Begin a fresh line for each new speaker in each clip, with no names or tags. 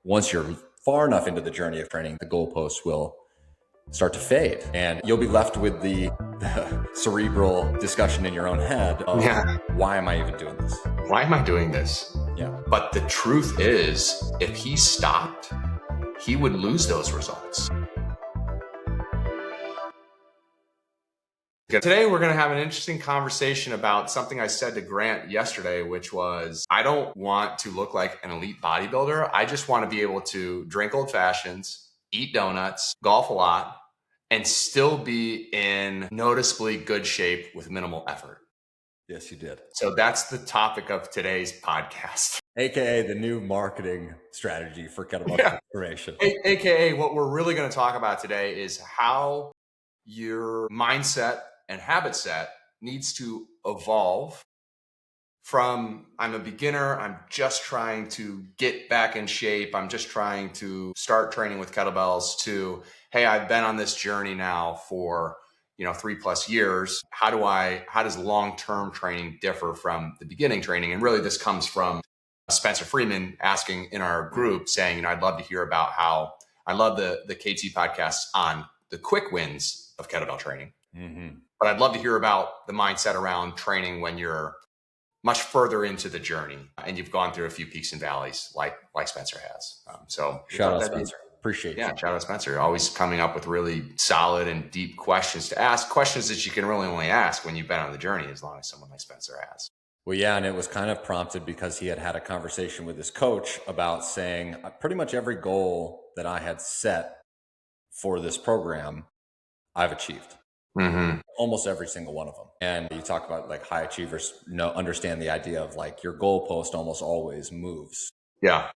once you're far enough into the journey of training, the goalposts will start to fade and you'll be left with the cerebral discussion in your own head of, why am I even doing this?
Why am I doing this?
Yeah.
But the truth is, if he stopped, he would lose those results. Today, we're going to have an interesting conversation about something I said to Grant yesterday, which was, I don't want to look like an elite bodybuilder. I just want to be able to drink old fashions, eat donuts, golf a lot, and still be in noticeably good shape with minimal effort.
Yes, you did.
So that's the topic of today's podcast.
AKA the new marketing strategy for kettlebell transformation.
AKA what we're really going to talk about today is how your mindset and habit set needs to evolve from I'm a beginner, I'm just trying to get back in shape, I'm just trying to start training with kettlebells, to, hey, I've been on this journey now for 3+ years. How does long-term training differ from the beginning training? And really this comes from Spencer Freeman asking in our group saying, I'd love to hear about how I love the KT podcasts on the quick wins of kettlebell training. But I'd love to hear about the mindset around training when you're much further into the journey and you've gone through a few peaks and valleys like Spencer has. So
shout out Spencer. Appreciate you.
Yeah, shout out Spencer. Always coming up with really solid and deep questions to ask, questions that you can really only ask when you've been on the journey, as long as someone like Spencer has.
Well, yeah, and it was kind of prompted because he had a conversation with his coach about saying pretty much every goal that I had set for this program, I've achieved. Almost every single one of them. And you talk about like high achievers understand the idea of like your goalpost almost always moves.
Yeah.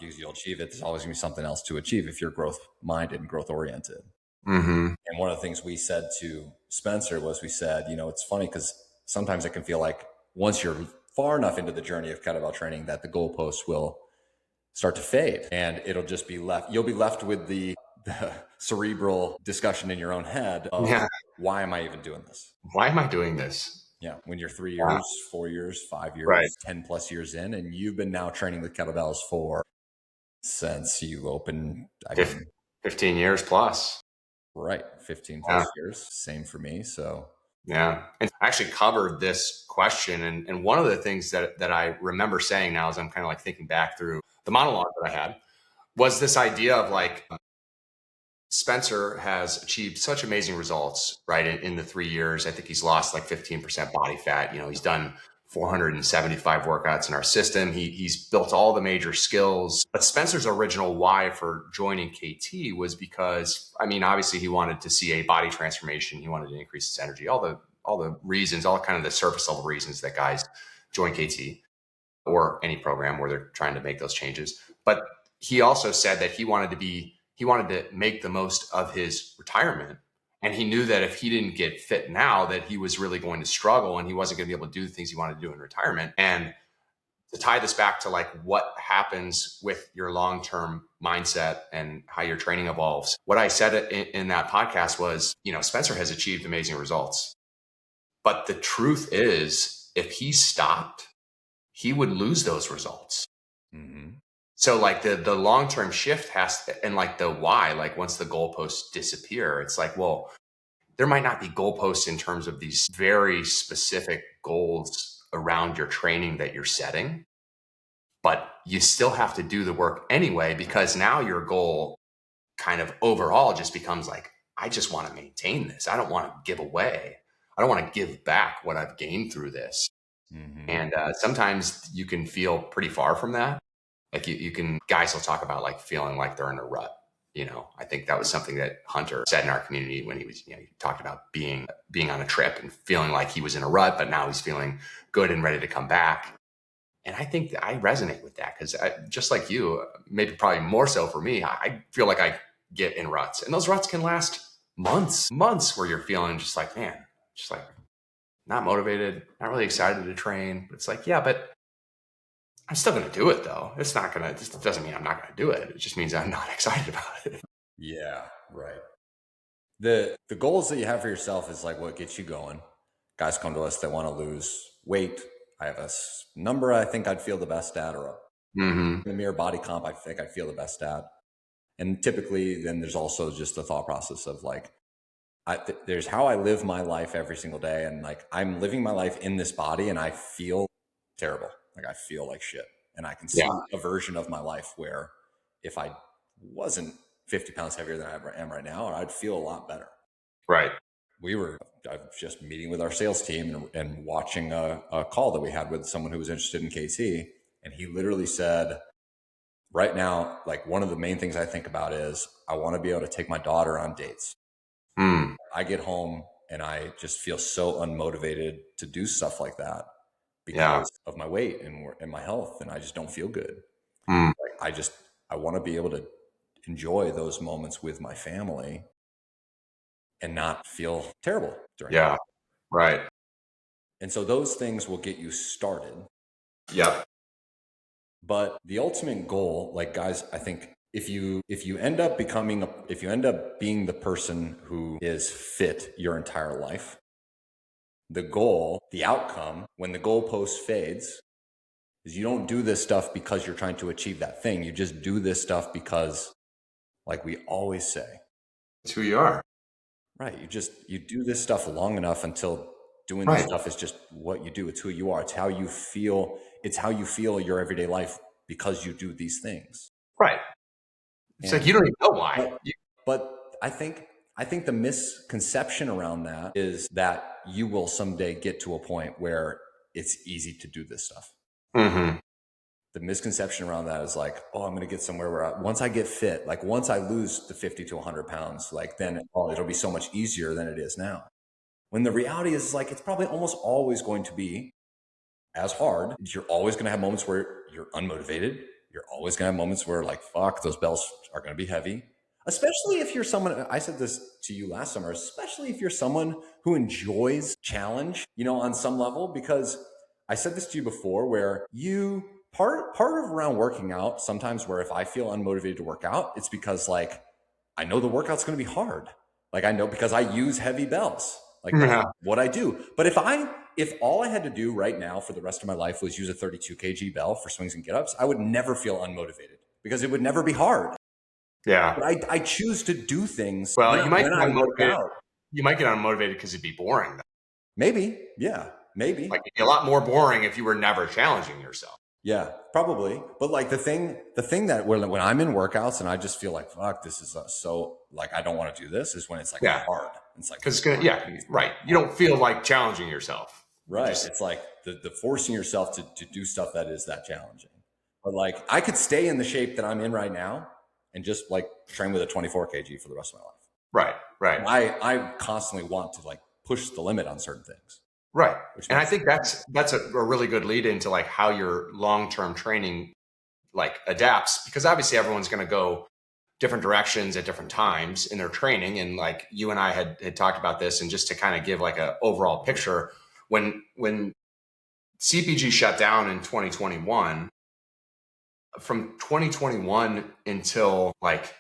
You'll achieve it. There's always gonna be something else to achieve if you're growth minded and growth oriented. And one of the things we said to Spencer was, we said, it's funny because sometimes it can feel like once you're far enough into the journey of kettlebell training that the goalposts will start to fade and it'll just be left. You'll be left with the cerebral discussion in your own head of, why am I even doing this?
Why am I doing this?
Yeah. When you're 3 years, 4 years, 5 years, 10+ years in, and you've been now training with kettlebells since you opened
15 years plus.
Right. 15+ years. Same for me. So
yeah. And I actually covered this question. And one of the things that I remember saying now as I'm kind of like thinking back through the monologue that I had was this idea of like, Spencer has achieved such amazing results, right? In the 3 years, I think he's lost like 15% body fat. He's done 475 workouts in our system. He's built all the major skills. But Spencer's original why for joining KT was because, obviously he wanted to see a body transformation. He wanted to increase his energy, all the reasons, all kind of the surface level reasons that guys join KT or any program where they're trying to make those changes. But he also said that he wanted to make the most of his retirement. And he knew that if he didn't get fit now, that he was really going to struggle and he wasn't going to be able to do the things he wanted to do in retirement. And to tie this back to like what happens with your long-term mindset and how your training evolves, what I said in that podcast was, Spencer has achieved amazing results. But the truth is, if he stopped, he would lose those results. So like the long-term shift and like the why, like once the goalposts disappear, it's like, well, there might not be goalposts in terms of these very specific goals around your training that you're setting, but you still have to do the work anyway, because now your goal kind of overall just becomes like, I just want to maintain this. I don't want to give away. I don't want to give back what I've gained through this. And sometimes you can feel pretty far from that. Like guys will talk about like feeling like they're in a rut. I think that was something that Hunter said in our community when he was, he talked about being on a trip and feeling like he was in a rut, but now he's feeling good and ready to come back. And I think that I resonate with that because just like you, maybe probably more so for me, I feel like I get in ruts, and those ruts can last months where you're feeling just like, man, just like not motivated, not really excited to train. But it's like, yeah, but I'm still going to do it though. This doesn't mean I'm not going to do it. It just means I'm not excited about it.
Yeah, right. The goals that you have for yourself is like what gets you going. Guys come to us that want to lose weight. I have a number I think I'd feel the best at, or The mere body comp, I think I feel the best at. And typically then there's also just the thought process of like, there's how I live my life every single day. And like, I'm living my life in this body and I feel terrible. Like I feel like shit. And I can see a version of my life where if I wasn't 50 pounds heavier than I am right now, I'd feel a lot better.
Right.
I was just meeting with our sales team and watching a call that we had with someone who was interested in KT. And he literally said, right now, like one of the main things I think about is I want to be able to take my daughter on dates. I get home and I just feel so unmotivated to do stuff like that because of my weight and my health. And I just don't feel good. Like I want to be able to enjoy those moments with my family and not feel terrible during it.
Right.
And so those things will get you started.
Yep.
But the ultimate goal, like guys, I think if you end up being the person who is fit your entire life, the goal, the outcome, when the goalpost fades, is you don't do this stuff because you're trying to achieve that thing. You just do this stuff like we always say,
it's who you are.
Right. You do this stuff long enough until doing this stuff is just what you do. It's who you are. It's how you feel. It's how you feel your everyday life because you do these things.
Right. It's like you don't even know why.
But I think the misconception around that is that you will someday get to a point where it's easy to do this stuff. The misconception around that is like, oh, I'm going to get somewhere where once I get fit, like once I lose the 50 to 100 pounds, like then it'll be so much easier than it is now. When the reality is like, it's probably almost always going to be as hard. You're always going to have moments where you're unmotivated. You're always going to have moments where like, fuck, those bells are going to be heavy. Especially if you're someone, I said this to you last summer, especially if you're someone who enjoys challenge, on some level, because I said this to you before where part of around working out, sometimes where if I feel unmotivated to work out, it's because like, I know the workout's going to be hard. Like I know because I use heavy bells, like that's what I do. But if all I had to do right now for the rest of my life was use a 32 kg bell for swings and get-ups, I would never feel unmotivated because it would never be hard.
Yeah.
But I choose to do things.
Well, you might get unmotivated. You might get unmotivated because it'd be boring. Though.
Maybe. Yeah. Maybe.
Like it'd be a lot more boring if you were never challenging yourself.
Yeah, probably. But like the thing that when I'm in workouts and I just feel like, fuck, this is so like, I don't want to do this is when it's like hard. It's like,
because right. You don't feel like challenging yourself.
Right. It's like the forcing yourself to do stuff that is that challenging. But like I could stay in the shape that I'm in right now and just like train with a 24 kg for the rest of my life.
Right. Right.
I constantly want to like push the limit on certain things.
Right. And I think that's a really good lead into like how your long-term training like adapts, because obviously everyone's going to go different directions at different times in their training. And like you and I had talked about this, and just to kind of give like a overall picture, when CPG shut down in 2021, from 2021 until like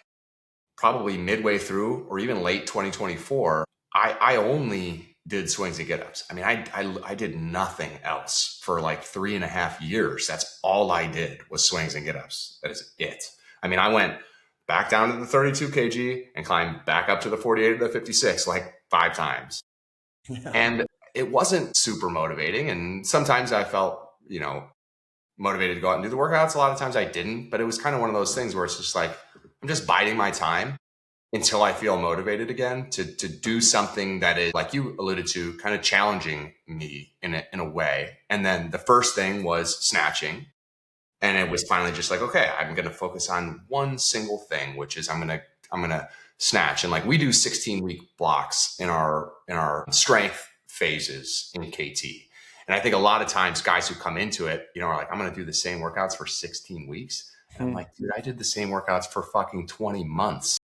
probably midway through or even late 2024, I only did swings and get-ups. I mean, I did nothing else for like 3.5 years. That's all I did was swings and get-ups. That is it. I mean, I went back down to the 32 kg and climbed back up to the 48 or the 56 like 5 times. Yeah. And it wasn't super motivating. And sometimes I felt, motivated to go out and do the workouts. A lot of times I didn't, but it was kind of one of those things where it's just like, I'm just biding my time until I feel motivated again to do something that is, like you alluded to, kind of challenging me in a way. And then the first thing was snatching. And it was finally just like, okay, I'm going to focus on one single thing, which is I'm going to snatch. And like we do 16-week blocks in our strength phases in KT. And I think a lot of times guys who come into it, are like, I'm going to do the same workouts for 16 weeks. And I'm like, dude, I did the same workouts for fucking 20 months.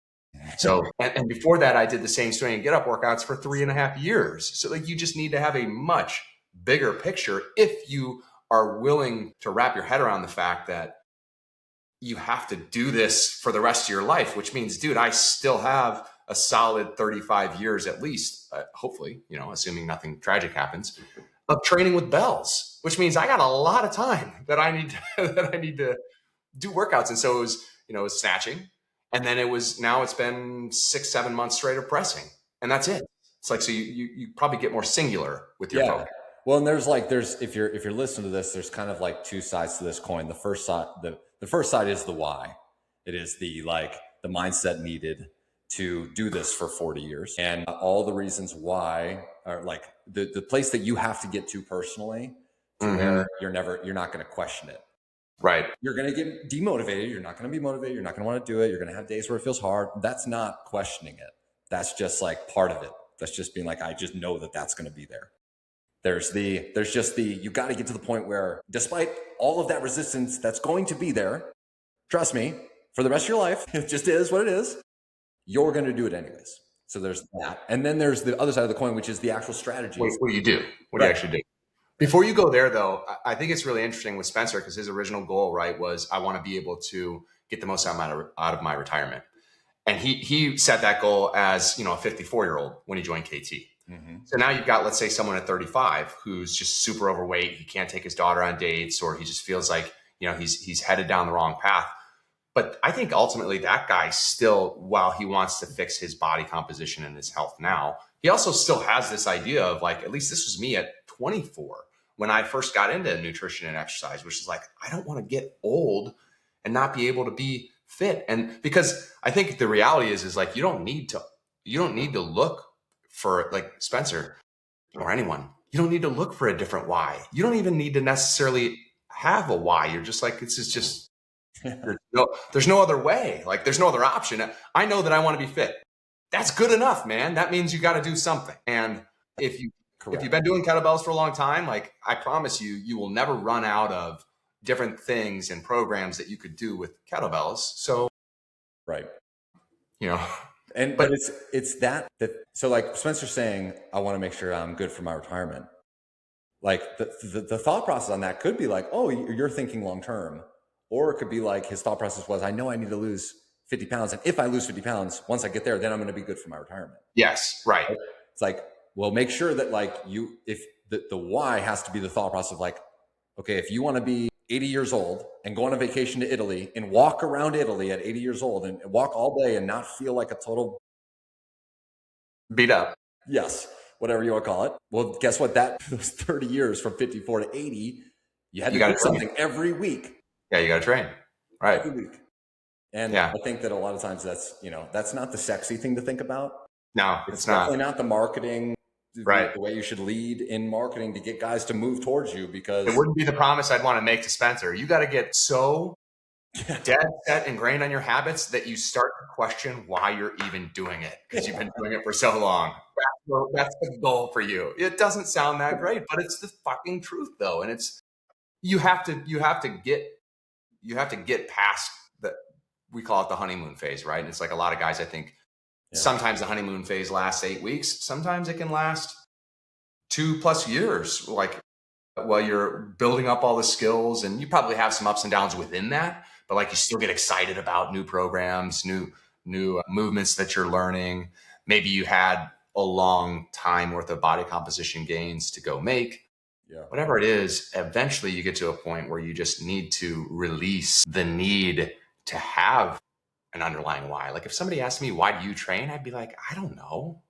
So, and before that, I did the same swing and get up workouts for 3.5 years. So like, you just need to have a much bigger picture if you are willing to wrap your head around the fact that you have to do this for the rest of your life, which means, dude, I still have a solid 35 years at least, hopefully, assuming nothing tragic happens, of training with bells, which means I got a lot of time that I need to do workouts. And so it was, it was snatching. And then now it's been 6-7 months straight of pressing, and that's it. It's like, so you probably get more singular with your focus.
Well, and there's if you're listening to this, there's kind of like two sides to this coin. The first side, the first side is the why. It is the mindset needed to do this for 40 years, and all the reasons why are like the place that you have to get to personally to where you're not going to question it.
Right.
You're going to get demotivated. You're not going to be motivated. You're not going to want to do it. You're going to have days where it feels hard. That's not questioning it. That's just like part of it. That's just being like, I just know that that's going to be there. You got to get to the point where despite all of that resistance that's going to be there, trust me, for the rest of your life, it just is what it is. You're going to do it anyways. So there's that. And then there's the other side of the coin, which is the actual strategy.
What do you do? What do you actually do? Before you go there, though, I think it's really interesting with Spencer, because his original goal, right, was I want to be able to get the most out of my retirement. And he set that goal as, a 54-year-old when he joined KT. So now you've got, let's say, someone at 35 who's just super overweight. He can't take his daughter on dates, or he just feels like, he's headed down the wrong path. But I think ultimately that guy still, while he wants to fix his body composition and his health now, he also still has this idea of like, at least this was me at 24 when I first got into nutrition and exercise, which is like, I don't want to get old and not be able to be fit. And because I think the reality is like, you don't need to look for, like Spencer or anyone, you don't need to look for a different why. You don't even need to necessarily have a why. You're just like, this is just, there's no other way. Like there's no other option. I know that I want to be fit. That's good enough, man. That means you got to do something. And if you've been doing kettlebells for a long time, like I promise you will never run out of different things and programs that you could do with kettlebells. So,
right.
But
it's that so like Spencer's saying, I want to make sure I'm good for my retirement. Like the thought process on that could be like, oh, you're thinking long-term, or it could be like his thought process was, I know I need to lose 50 pounds. And if I lose 50 pounds, once I get there, then I'm going to be good for my retirement.
Yes. Right.
It's like, well, make sure that like if the why has to be the thought process of like, okay, if you want to be 80 years old and go on a vacation to Italy and walk around Italy at 80 years old and walk all day and not feel like a total
beat up.
Yes. Whatever you want to call it. Well, guess what? Those 30 years from 54 to 80, you had to do something every week.
Yeah. You got to train. Right.
Every week. And I think that a lot of times that's not the sexy thing to think about.
No, it's not.
Definitely not the marketing,
right?
The way you should lead in marketing to get guys to move towards you, because
it wouldn't be the promise I'd want to make to Spencer. You got to get so dead set ingrained on your habits that you start to question why you're even doing it, because you've been doing it for so long. That's the goal for you. It doesn't sound that great, but it's the fucking truth though. And it's, you have to get past we call it the honeymoon phase, right? And it's like a lot of guys, I think sometimes the honeymoon phase lasts 8 weeks. Sometimes it can last 2+ years, like while you're building up all the skills, and you probably have some ups and downs within that, but like you still get excited about new programs, new movements that you're learning. Maybe you had a long time worth of body composition gains to go make. Whatever it is, eventually you get to a point where you just need to release the need to have an underlying why. Like if somebody asked me, why do you train? I'd be like, I don't know.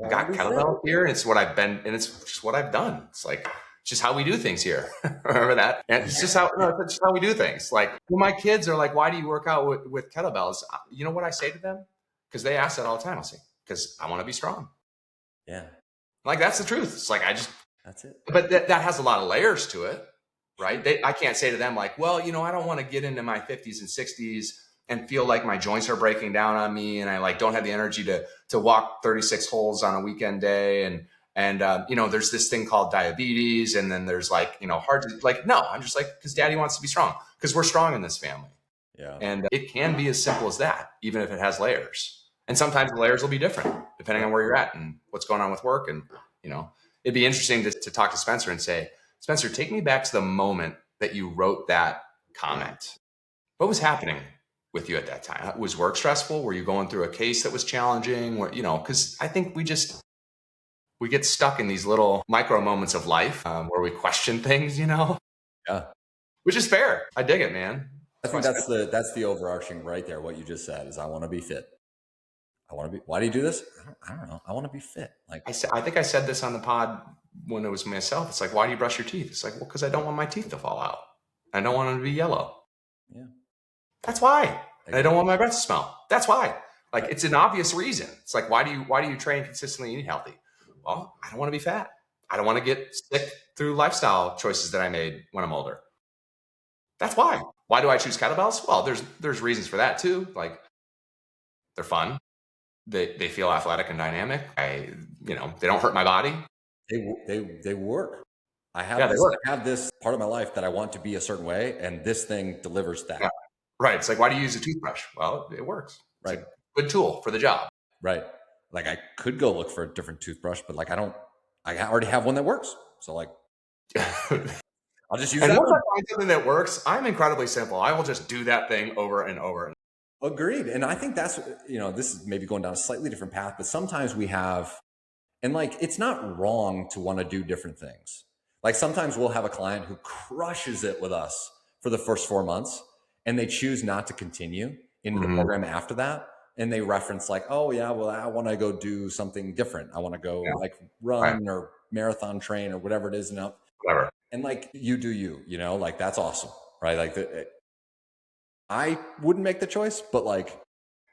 I got kettlebell here, and it's what I've been, and it's just what I've done. It's like, it's just how we do things here. Remember that? And it's just how we do things. Like when my kids are like, why do you work out with kettlebells? You know what I say to them? Because they ask that all the time. I'll say, because I want to be strong.
Yeah.
Like that's the truth. It's like,
that's it.
But that has a lot of layers to it. Right? I can't say to them like, well, I don't want to get into my 50s and 60s and feel like my joints are breaking down on me, and I like don't have the energy to walk 36 holes on a weekend day, and there's this thing called diabetes, and then there's like no, I'm just like, because daddy wants to be strong, because we're strong in this family.
Yeah. And
it can be as simple as that, even if it has layers. And sometimes the layers will be different depending on where you're at and what's going on with work. And it'd be interesting to talk to Spencer and say, Spencer, take me back to the moment that you wrote that comment. What was happening with you at that time? Was work stressful? Were you going through a case that was challenging? Because I think we get stuck in these little micro moments of life where we question things,
Yeah.
which is fair. I dig it, man.
I think that's the overarching right there. What you just said is, I want to be fit. Why do you do this? I don't know. I want to be fit. Like
I think I said this on the pod when it was myself. It's like, why do you brush your teeth? It's like, well, because I don't want my teeth to fall out. I don't want them to be yellow.
Yeah.
That's why. And I don't want my breath to smell. That's why. Like, it's an obvious reason. It's like, why do you train consistently and eat healthy? Well, I don't want to be fat. I don't want to get sick through lifestyle choices that I made when I'm older. That's why. Why do I choose kettlebells? Well, there's reasons for that too. Like, they're fun. They feel athletic and dynamic. They don't hurt my body.
They work. I have this part of my life that I want to be a certain way, and this thing delivers that.
Yeah. Right. It's like, why do you use a toothbrush? Well, it works. It's
right.
A good tool for the job.
Right. Like, I could go look for a different toothbrush, but like, I already have one that works. So like, I'll just use that.
Once I find something that works, I'm incredibly simple. I will just do that thing over and over.
Agreed. And I think that's, this is maybe going down a slightly different path, but sometimes we have, and like, it's not wrong to want to do different things. Like, sometimes we'll have a client who crushes it with us for the first 4 months, and they choose not to continue into the program after that. And they reference like, oh yeah, well, I want to go do something different. I want to go like run or marathon train or whatever it is.
Whatever.
And like, you do you, like, that's awesome. Right. Like I wouldn't make the choice, but like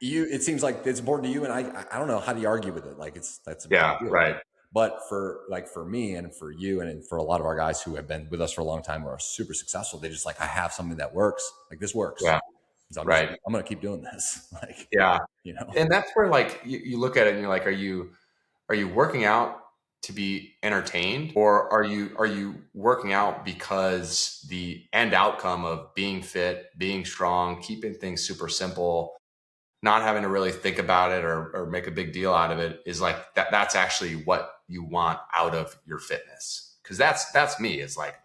it seems like it's important to you. And I don't know, how do you argue with it? Like, that's a big deal.
Right.
But for me and for you and for a lot of our guys who have been with us for a long time, who are super successful, they just like, I have something that works. Like, this works.
Yeah.
So I'm going to keep doing this. Like,
yeah. And that's where like you look at it and you're like, are you working out to be entertained, or are you working out because the end outcome of being fit, being strong, keeping things super simple, not having to really think about it or make a big deal out of it, is like that's actually what you want out of your fitness? Because that's me. It's like,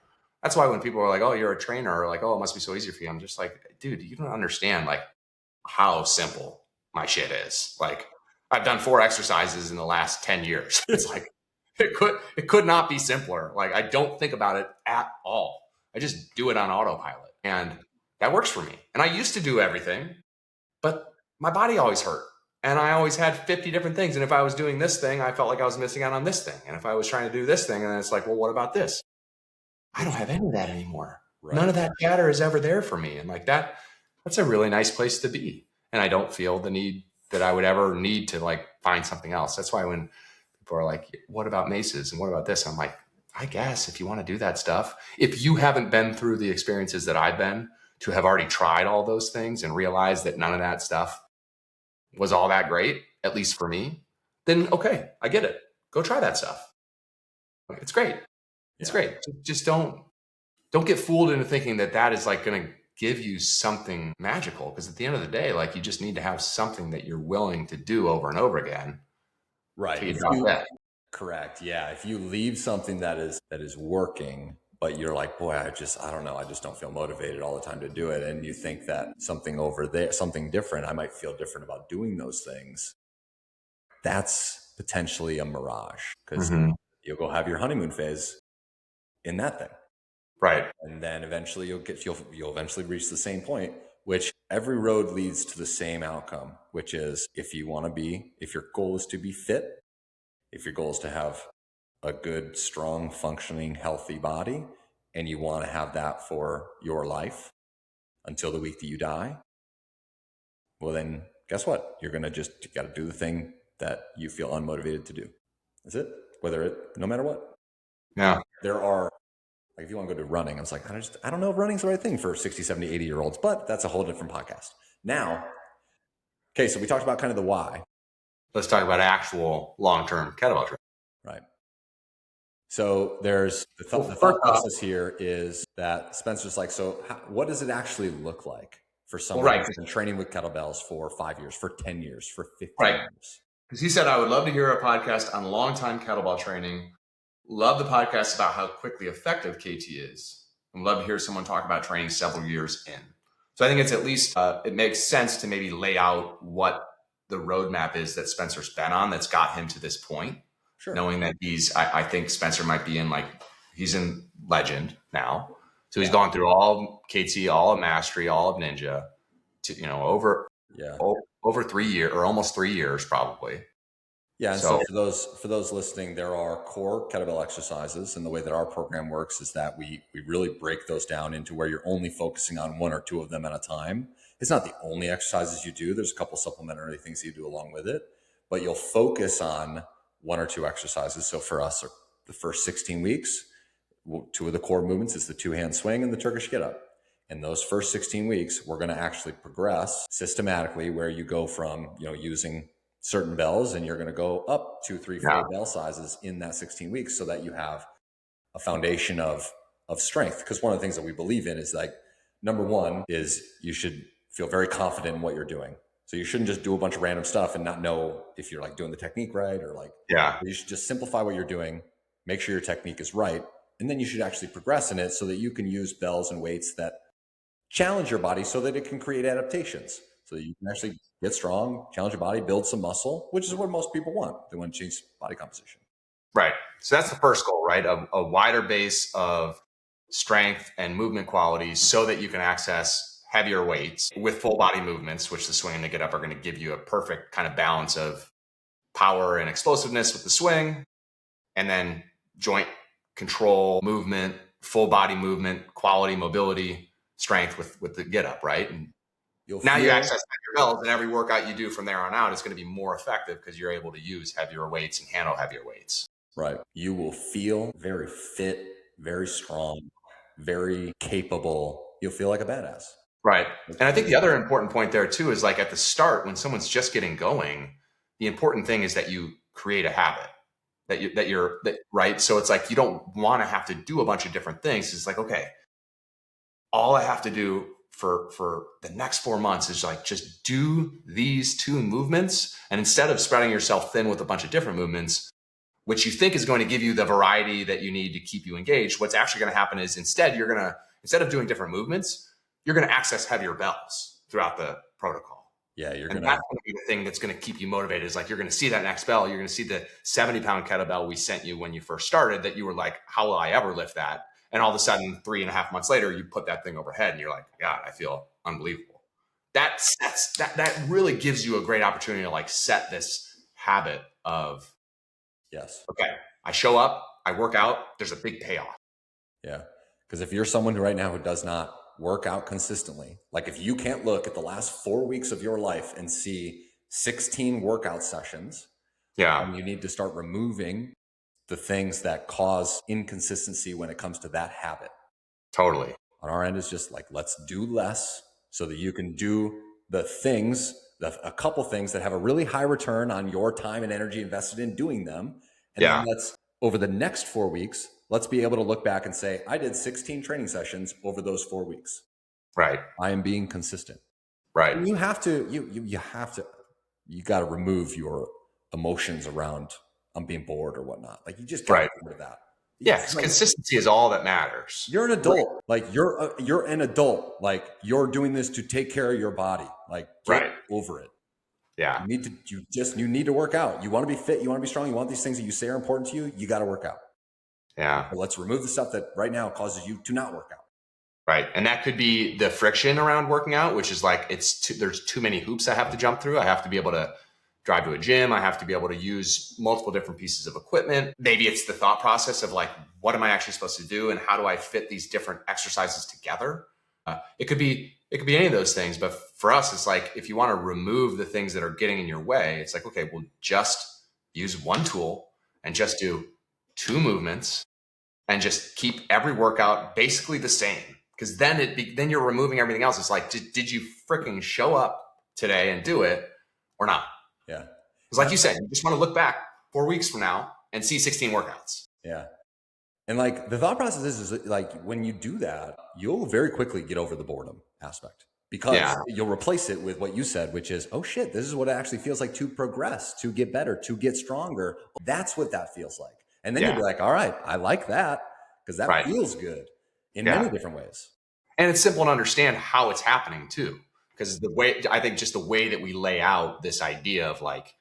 that's why when people are like, oh, you're a trainer, or like, oh, it must be so easy for you, I'm just like, dude, you don't understand like how simple my shit is. Like, I've done 4 exercises in the last 10 years. It's like, it could not be simpler. Like, I don't think about it at all. I just do it on autopilot, and that works for me. And I used to do everything, but my body always hurt, and I always had 50 different things. And if I was doing this thing, I felt like I was missing out on this thing. And if I was trying to do this thing, and then it's like, well, what about this? I don't have any of that anymore. Right. None of that chatter is ever there for me. And like that's a really nice place to be. And I don't feel the need that I would ever need to like find something else. That's why when people are like, what about maces? And what about this? I'm like, I guess if you want to do that stuff, if you haven't been through the experiences that I've been, to have already tried all those things and realized that none of that stuff was all that great, at least for me, then okay, I get it. Go try that stuff. It's great. It's great. Just don't get fooled into thinking that is like going to give you something magical. Because at the end of the day, like, you just need to have something that you're willing to do over and over again.
Right. Correct. Yeah. If you leave something that is working, but you're like, boy, I don't know. I just don't feel motivated all the time to do it. And you think that something over there, something different, I might feel different about doing those things. That's potentially a mirage, because you'll go have your honeymoon phase in that thing.
Right.
And then eventually you'll eventually reach the same point, which every road leads to the same outcome, which is if your goal is to be fit, if your goal is to have a good, strong, functioning, healthy body, and you want to have that for your life until the week that you die, well, then guess what? You got to do the thing that you feel unmotivated to do. That's it. No matter what.
Yeah.
There are, like, if you want to go to running, it's like, I don't know if running's the right thing for 60, 70, 80-year-olds, but that's a whole different podcast. Now, okay, so we talked about kind of the why.
Let's talk about actual long-term kettlebell training.
Right. So there's the thought process here is that Spencer's like, so what does it actually look like for someone who's been training with kettlebells for 5 years, for 10 years, for 15 years?
Because he said, I would love to hear a podcast on long-time kettlebell training. Love the podcast about how quickly effective KT is. And love to hear someone talk about training several years in. So I think it's at least, it makes sense to maybe lay out what the roadmap is that Spencer's been on that's got him to this point. Sure. Knowing that I think Spencer might be he's in Legend now. So he's gone through all of KT, all of Mastery, all of Ninja, over 3 years or almost 3 years probably.
Yeah, and so for those listening, there are core kettlebell exercises, and the way that our program works is that we really break those down into where you're only focusing on one or two of them at a time. It's not the only exercises you do. There's a couple supplementary things you do along with it, but you'll focus on one or two exercises. So for us, the first 16 weeks, two of the core movements is the two-hand swing and the Turkish get-up. In those first 16 weeks, we're going to actually progress systematically where you go from, using certain bells, and you're going to go up 2, 3, 4 bell sizes in that 16 weeks so that you have a foundation of strength. Because one of the things that we believe in is like, number one is you should feel very confident in what you're doing. So you shouldn't just do a bunch of random stuff and not know if you're like doing the technique right, or like, you should just simplify what you're doing, make sure your technique is right. And then you should actually progress in it so that you can use bells and weights that challenge your body so that it can create adaptations. So that you can actually get strong, challenge your body, build some muscle, which is what most people want. They want to change body composition.
Right. So that's the first goal, right? A wider base of strength and movement qualities so that you can access heavier weights with full body movements, which the swing and the get up are going to give you a perfect kind of balance of power and explosiveness with the swing, and then joint control, movement, full body movement, quality, mobility, strength with the get up, right? And you access heavier bells, and every workout you do from there on out is going to be more effective because you're able to use heavier weights and handle heavier weights.
Right. You will feel very fit, very strong, very capable. You'll feel like a badass.
Right. And I think the other important point there too is like at the start, when someone's just getting going, the important thing is that you create a habit right. So it's like, you don't want to have to do a bunch of different things. It's like, okay, all I have to do for the next 4 months is like, just do these 2 movements. And instead of spreading yourself thin with a bunch of different movements, which you think is going to give you the variety that you need to keep you engaged, what's actually going to happen is instead of doing different movements, you're going to access heavier bells throughout the protocol.
Yeah,
that's going to be the thing that's going to keep you motivated. Is like, you're going to see that next bell. You're going to see the 70-pound kettlebell we sent you when you first started that you were like, how will I ever lift that? And all of a sudden, 3.5 months later, you put that thing overhead and you're like, God, I feel unbelievable. That really gives you a great opportunity to like set this habit of,
yes,
okay, I show up, I work out, there's a big payoff.
Yeah. Because if you're someone who right now who does not work out consistently, like if you can't look at the last 4 weeks of your life and see 16 workout sessions, you need to start removing the things that cause inconsistency when it comes to that habit.
Totally.
On our end is just like, let's do less so that you can do the things, a couple things that have a really high return on your time and energy invested in doing them. And then let's, over the next 4 weeks, let's be able to look back and say, I did 16 training sessions over those 4 weeks.
Right.
I am being consistent.
Right.
And you got to remove your emotions around I'm being bored or whatnot. Like you just got to get rid of that.
Yeah, because consistency is all that matters.
You're an adult. Like you're an adult. Like you're doing this to take care of your body. Like get over it.
Yeah.
You need to work out. You want to be fit. You want to be strong. You want these things that you say are important to you. You got to work out.
Yeah.
But let's remove the stuff that right now causes you to not work out.
Right. And that could be the friction around working out, which is like, there's too many hoops I have to jump through. I have to be able to drive to a gym. I have to be able to use multiple different pieces of equipment. Maybe it's the thought process of like, what am I actually supposed to do? And how do I fit these different exercises together? It could be any of those things. But for us, it's like, if you want to remove the things that are getting in your way, it's like, okay, well, just use one tool and just do 2 movements and just keep every workout basically the same. Because then you're removing everything else. It's like, did you freaking show up today and do it or not?
Yeah.
Because like you said, you just want to look back 4 weeks from now and see 16 workouts.
Yeah. And like the thought process is like, when you do that, you'll very quickly get over the boredom aspect because you'll replace it with what you said, which is, oh shit, this is what it actually feels like to progress, to get better, to get stronger. That's what that feels like. And then you'll be like, all right, I like that because that feels good in many different ways.
And it's simple to understand how it's happening too. Because I think just the way that we lay out this idea of like,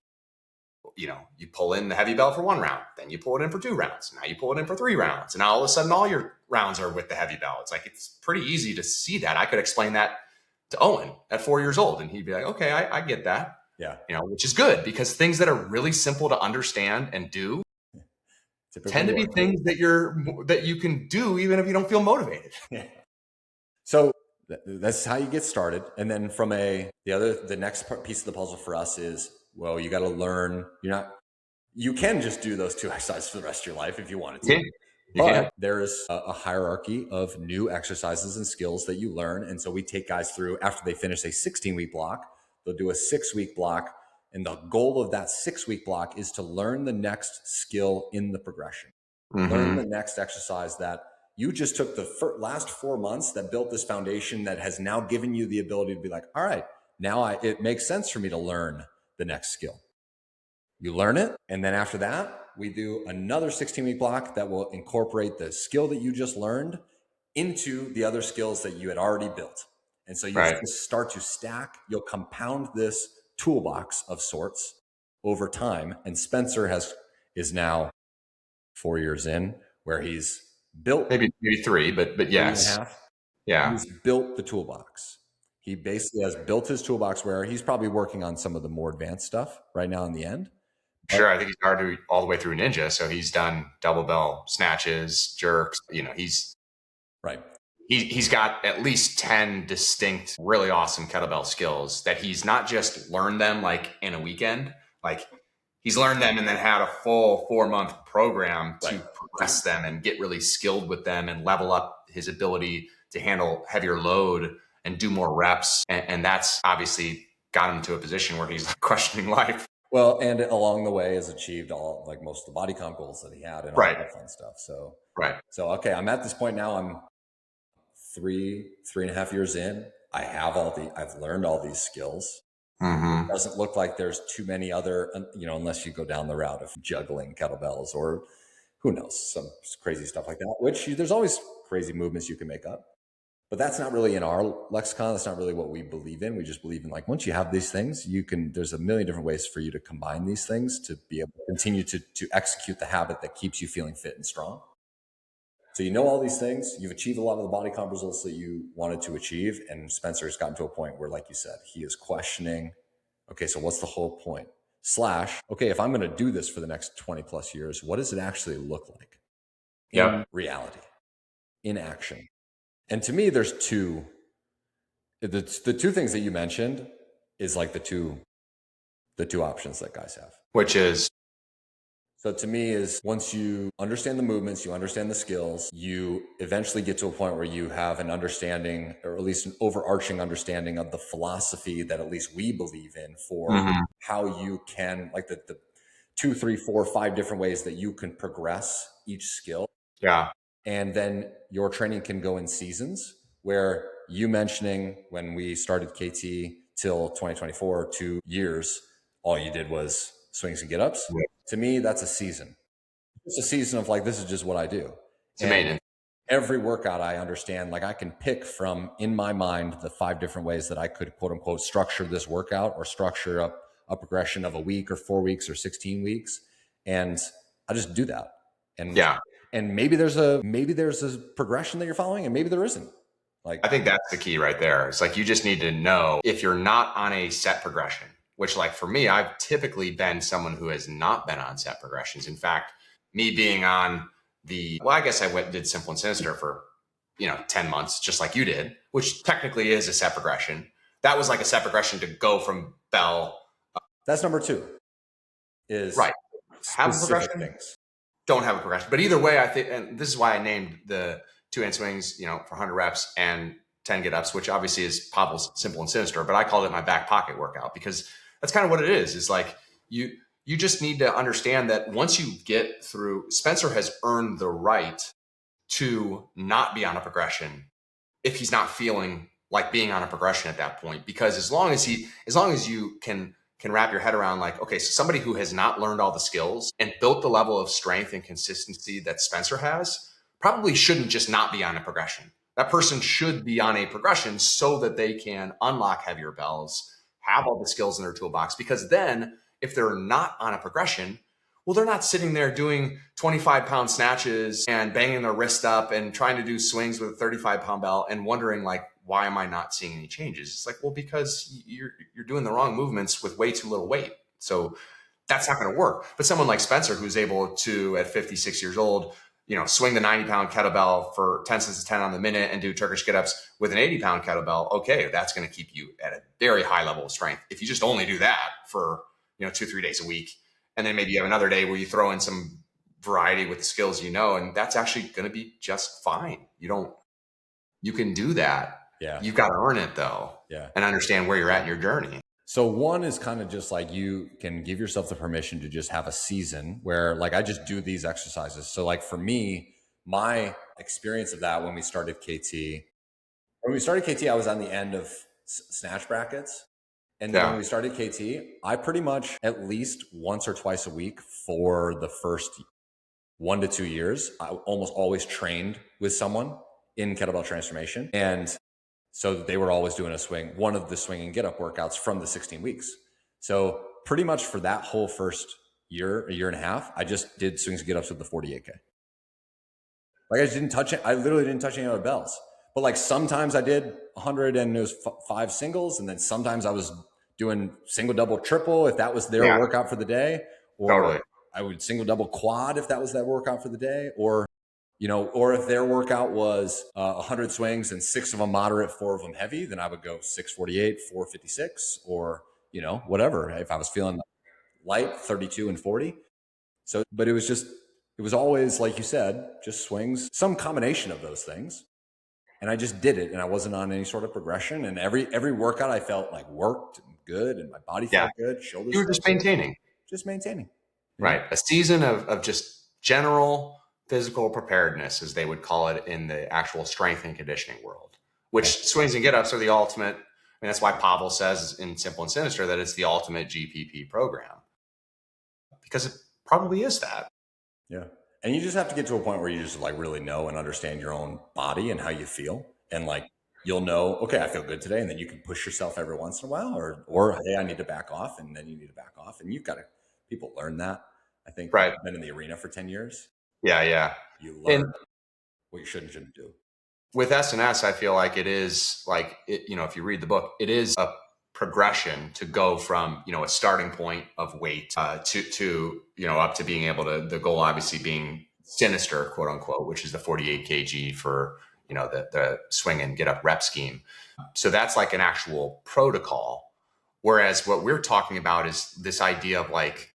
you pull in the heavy bell for 1 round, then you pull it in for 2 rounds. Now you pull it in for 3 rounds. And now all of a sudden all your rounds are with the heavy bell. It's like, it's pretty easy to see that. I could explain that to Owen at 4 years old, and he'd be like, okay, I get that.
Yeah.
Which is good, because things that are really simple to understand and do tend to be things that you can do even if you don't feel motivated.
Yeah. So that's how you get started. And then from the next piece of the puzzle for us is, well, you got to learn. You can just do those 2 exercises for the rest of your life if you wanted to. But there's a hierarchy of new exercises and skills that you learn. And so we take guys through, after they finish a 16-week block, they'll do a 6-week block. And the goal of that 6-week block is to learn the next skill in the progression. Learn the next exercise that you just took the last 4 months that built this foundation that has now given you the ability to be like, all right, now it makes sense for me to learn the next skill. You learn it. And then after that, we do another 16-week block that will incorporate the skill that you just learned into the other skills that you had already built. And so you just start to stack, you'll compound this toolbox of sorts over time. And Spencer is now 4 years in, where he's built
maybe 3, but yes.
3.5.
Yeah.
He's built the toolbox. He basically has built his toolbox, where he's probably working on some of the more advanced stuff right now in the end.
Sure. I think he's already all the way through ninja. So he's done double bell snatches, jerks, he's
right.
He's got at least 10 distinct, really awesome kettlebell skills that he's not just learned them like in a weekend, like he's learned them and then had a full 4-month program to progress them and get really skilled with them and level up his ability to handle heavier load and do more reps. And that's obviously got him to a position where he's questioning life.
Well, and along the way has achieved all, like most of the body comp goals that he had and all that fun stuff. So, okay, I'm at this point now. I'm 3.5 years in. I've learned all these skills. It doesn't look like there's too many other, unless you go down the route of juggling kettlebells or who knows, some crazy stuff like that, which there's always crazy movements you can make up. But that's not really in our lexicon. That's not really what we believe in. We just believe in, like, once you have these things, there's a million different ways for you to combine these things to be able to continue to execute the habit that keeps you feeling fit and strong. So all these things, you've achieved a lot of the body comp results that you wanted to achieve. And Spencer has gotten to a point where, like you said, he is questioning, okay, so what's the whole point? / okay, if I'm going to do this for the next 20 plus years, what does it actually look like in reality, in action? And to me, there's the two things that you mentioned is like the two options that guys have.
Which is?
So to me is, once you understand the movements, you understand the skills, you eventually get to a point where you have an understanding, or at least an overarching understanding of the philosophy that at least we believe in for how you can, like the 2, 3, 4, 5 different ways that you can progress each skill.
Yeah.
And then your training can go in seasons, where you mentioning when we started KT till 2024, 2 years, all you did was swings and get-ups. Yeah. To me, that's a season. It's a season of, like, this is just what I do.
It's amazing.
Every workout I understand, like, I can pick from, in my mind, the 5 different ways that I could, quote unquote, structure this workout or structure a progression of a week or 4 weeks or 16 weeks. And I just do that. And maybe there's a progression that you're following, and maybe there isn't. Like,
I think that's the key right there. It's like, you just need to know if you're not on a set progression, which, like, for me, I've typically been someone who has not been on set progressions. In fact, me being on I guess I did simple and sinister for, 10 months, just like you did, which technically is a set progression. That was like a set progression to go from bell.
That's number 2 is
have a progression. Things. Don't have a progression. But either way, I think, and this is why I named the 2-hand swings, for 100 reps and 10 get-ups, which obviously is Pavel's simple and sinister, but I called it my back pocket workout, because that's kind of what it is. It's like, you just need to understand that once you get through, Spencer has earned the right to not be on a progression if he's not feeling like being on a progression at that point. Because as long as you can wrap your head around, like, okay, so somebody who has not learned all the skills and built the level of strength and consistency that Spencer has probably shouldn't just not be on a progression. That person should be on a progression so that they can unlock heavier bells, have all the skills in their toolbox. Because then, if they're not on a progression, Well, they're not sitting there doing 25-pound snatches and banging their wrist up and trying to do swings with a 35-pound bell and wondering like, why am I not seeing any changes? It's like, well, because you're doing the wrong movements with way too little weight. So that's not going to work. But someone like Spencer, who's able to, at 56 years old, swing the 90-pound kettlebell for 10 sets of 10 on the minute and do Turkish get-ups with an 80-pound kettlebell, okay, that's going to keep you at a very high level of strength. If you just only do that for 2-3 days a week, and then maybe you have another day where you throw in some variety with the skills, and that's actually going to be just fine. You can do that.
Yeah.
You've got to earn it though.
Yeah.
And understand where you're at in your journey.
So one is kind of just like you can give yourself the permission to just have a season where like I just do these exercises. So like for me, my experience of that when we started KT, I was on the end of snatch brackets. And then when we started KT, I pretty much at least once or twice a week for the first 1 to 2 years, I almost always trained with someone in kettlebell transformation. And so they were always doing one of the swing and get up workouts from the 16 weeks. So pretty much for that whole first year, a year and a half, I just did swings and get ups with the 48K. Like I literally didn't touch any other bells. But like sometimes I did 100 and it was 5 singles. And then sometimes I was doing single, double, triple if that was their workout for the day. Or I would single, double, quad if that was that workout for the day. Or if their workout was 100 swings and 6 of them moderate, 4 of them heavy, then I would go 648, 456, or, whatever. If I was feeling light, 32 and 40. So, but it was always, like you said, just swings, some combination of those things. And I just did it, and I wasn't on any sort of progression. And every workout I felt like worked good, and my body felt good. Shoulders.
You were just maintaining.
Just maintaining.
Right. A season of just general physical preparedness, as they would call it in the actual strength and conditioning world, which swings and get-ups are the ultimate. I mean, that's why Pavel says in Simple and Sinister that it's the ultimate GPP program, because it probably is that.
Yeah. And you just have to get to a point where you just like really know and understand your own body and how you feel. And like, you'll know, okay, I feel good today. And then you can push yourself every once in a while or hey, I need to back off. And then you need to back off. And people learn that. I think I've been in the arena for 10 years.
Yeah.
You learn what you should and shouldn't do.
With S&S, I feel like it is like, if you read the book, it is a progression to go from, a starting point of weight to up to being able to, the goal obviously being Sinister, quote unquote, which is the 48 kg for, the swing and get up rep scheme. So that's like an actual protocol. Whereas what we're talking about is this idea of like,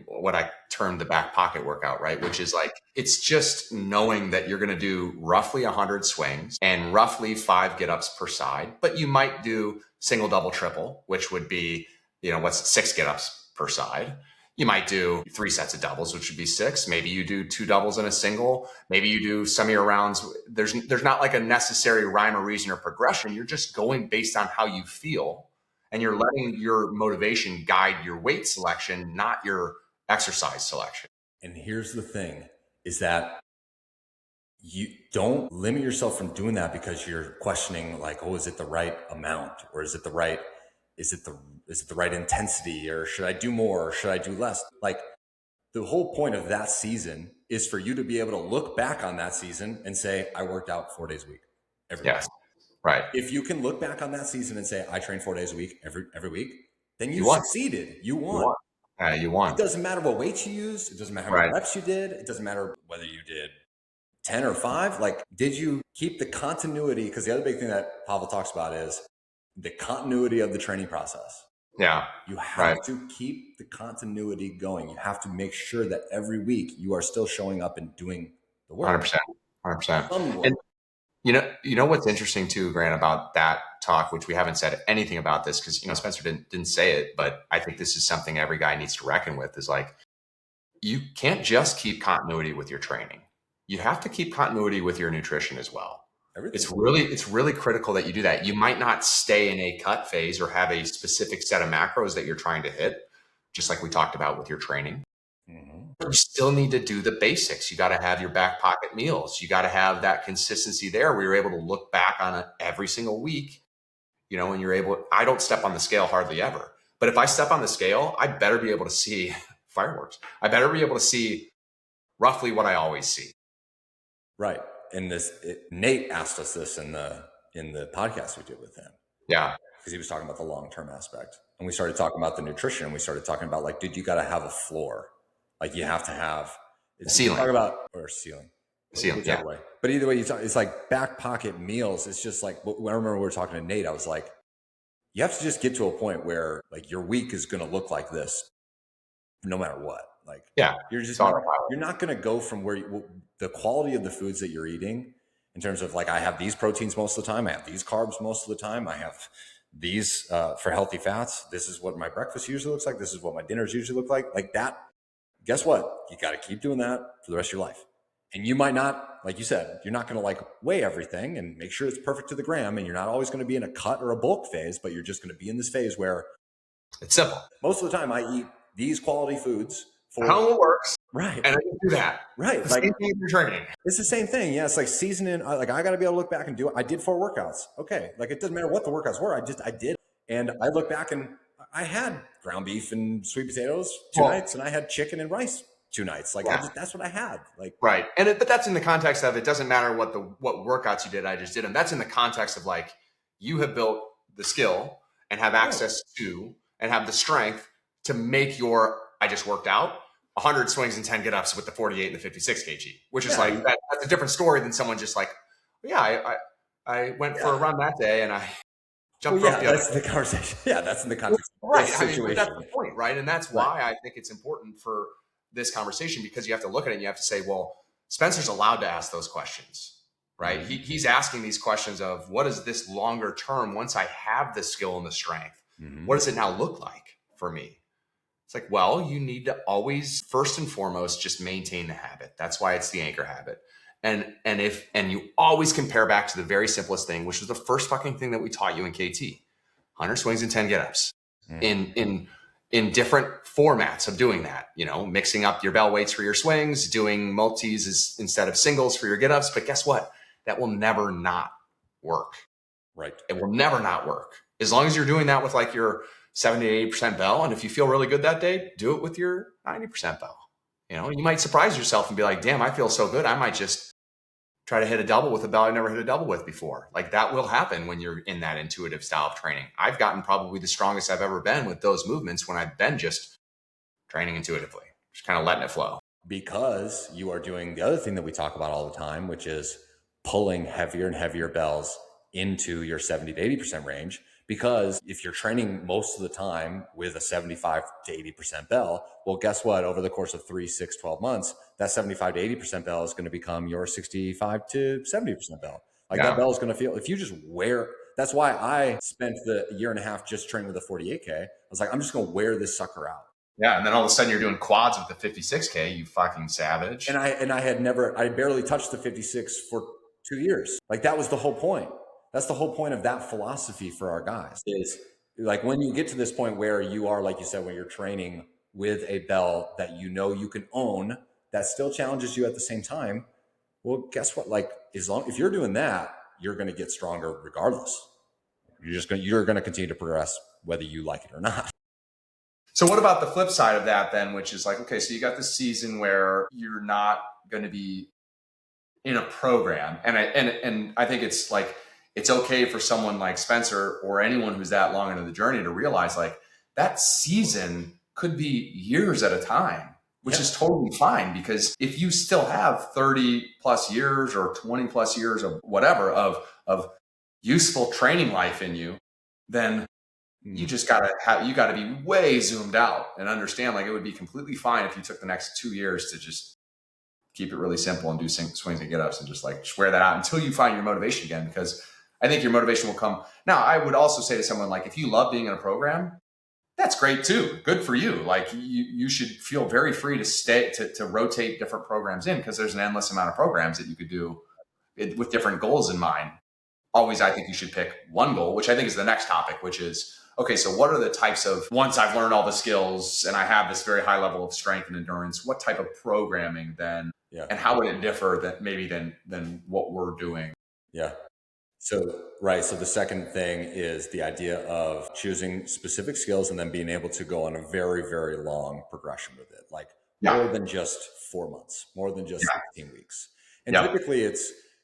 what I term the back pocket workout, right? Which is like, it's just knowing that you're going to do roughly 100 swings and roughly 5 get-ups per side, but you might do single, double, triple, which would be, 6 get-ups per side. You might do 3 sets of doubles, which would be 6. Maybe you do 2 doubles and a single. Maybe you do some of your rounds. There's not like a necessary rhyme or reason or progression. You're just going based on how you feel. And you're letting your motivation guide your weight selection, not your exercise selection.
And here's the thing is that you don't limit yourself from doing that because you're questioning like, oh, is it the right amount? Or is it the right intensity? Or should I do more? Or should I do less? Like the whole point of that season is for you to be able to look back on that season and say, I worked out 4 days a week every week.
Right.
If you can look back on that season and say, I train 4 days a week every week, then you succeeded. You won.
You won.
It doesn't matter what weights you used. It doesn't matter how many reps you did. It doesn't matter whether you did 10 or 5. Like, did you keep the continuity? Because the other big thing that Pavel talks about is the continuity of the training process.
Yeah.
You have to keep the continuity going. You have to make sure that every week you are still showing up and doing the work.
100%. And you know what's interesting too, Grant, about that talk, which we haven't said anything about this because Spencer didn't say it, but I think this is something every guy needs to reckon with. Is like, you can't just keep continuity with your training. You have to keep continuity with your nutrition as well. It's really critical that you do that. You might not stay in a cut phase or have a specific set of macros that you're trying to hit, just like we talked about with your training. But you still need to do the basics. You got to have your back pocket meals. You got to have that consistency there where you're able to look back on it every single week, and I don't step on the scale hardly ever, but if I step on the scale, I better be able to see fireworks. I better be able to see roughly what I always see.
Right. And Nate asked us this in the podcast we did with him.
Yeah.
Because he was talking about the long-term aspect. And we started talking about the nutrition. And we started talking about like, dude, you got to have a floor. Like you have to have
ceiling.
Talk about, or ceiling.
Yeah.
Way. But either way, it's like back pocket meals. It's just like, I remember we were talking to Nate, I was like, you have to just get to a point where like your week is going to look like this no matter what. Like,
yeah,
you're not going to go from where the quality of the foods that you're eating in terms of like, I have these proteins most of the time. I have these carbs most of the time. I have these for healthy fats. This is what my breakfast usually looks like. This is what my dinners usually look like that. Guess what? You got to keep doing that for the rest of your life. And you might not, like you said, you're not going to like weigh everything and make sure it's perfect to the gram. And you're not always going to be in a cut or a bulk phase, but you're just going to be in this phase where
it's simple.
Most of the time I eat these quality foods for
how it works.
Right.
And I can do that.
Right.
It's like you're training.
It's the same thing. Yeah. It's like seasoning. Like I got to be able to look back and do it. I did 4 workouts. Okay. Like it doesn't matter what the workouts were. I did. And I look back and I had ground beef and sweet potatoes 2 nights, and I had chicken and rice 2 nights. Like that's what I had. Like,
right. And but that's in the context of, it doesn't matter what workouts you did. I just did them. That's in the context of like, you have built the skill and have access to, and have the strength to make I just worked out 100 swings and 10 get ups with the 48 and the 56 kg, which is like, that's a different story than someone just like, I went for a run that day and I jumped rope.
That's the conversation. Yeah. That's in the context of the situation.
I mean, that's the point, right? And that's why I think it's important for this conversation, because you have to look at it and you have to say, well, Spencer's allowed to ask those questions, right? Mm-hmm. He's asking these questions of, what is this longer term? Once I have the skill and the strength, what does it now look like for me? It's like, well, you need to always, first and foremost, just maintain the habit. That's why it's the anchor habit. And you always compare back to the very simplest thing, which was the first fucking thing that we taught you in KT, 100 swings and 10 get-ups in different formats of doing that, mixing up your bell weights for your swings, doing multis instead of singles for your get-ups. But guess what? That will never not work.
Right.
It will never not work. As long as you're doing that with like your 70 to 80% bell. And if you feel really good that day, do it with your 90% bell. You might surprise yourself and be like, damn, I feel so good. I might just try to hit a double with a bell I never hit a double with before. Like that will happen when you're in that intuitive style of training. I've gotten probably the strongest I've ever been with those movements when I've been just training intuitively, just kind of letting it flow.
Because you are doing the other thing that we talk about all the time, which is pulling heavier and heavier bells into your 70 to 80% range. Because if you're training most of the time with a 75 to 80% bell, well, guess what? Over the course of 3, 6, 12 months, that 75 to 80% bell is going to become your 65 to 70% bell. Like that bell is going to feel, if you just wear, that's why I spent the year and a half just training with the 48K. I was like, I'm just going to wear this sucker out.
Yeah. And then all of a sudden you're doing quads with the 56K, you fucking savage.
And I barely touched the 56 for 2 years. Like that was the whole point. That's the whole point of that philosophy for our guys, is like when you get to this point where you are, like you said, when you're training with a bell that you can own, that still challenges you at the same time. Well, guess what? Like if you're doing that, you're going to get stronger regardless. You're going to continue to progress whether you like it or not.
So what about the flip side of that then, which is like, okay, so you got this season where you're not going to be in a program. And I think it's like, it's okay for someone like Spencer or anyone who's that long into the journey to realize like that season could be years at a time, which is totally fine. Because if you still have 30 plus years or 20 plus years of whatever, of useful training life in you, then you just gotta be way zoomed out and understand like it would be completely fine if you took the next 2 years to just keep it really simple and do swings and get-ups and just like wear that out until you find your motivation again. Because I think your motivation will come. Now, I would also say to someone like, if you love being in a program, that's great too. Good for you. Like you should feel very free to rotate different programs in, because there's an endless amount of programs that you could do with different goals in mind. Always, I think you should pick one goal, which I think is the next topic, which is, okay, so what are the types of, once I've learned all the skills and I have this very high level of strength and endurance, what type of programming then, and how would it differ than what we're doing?
Yeah. Right. So the second thing is the idea of choosing specific skills and then being able to go on a very, very long progression with it. Like more than just 4 months, more than just 16 weeks. And typically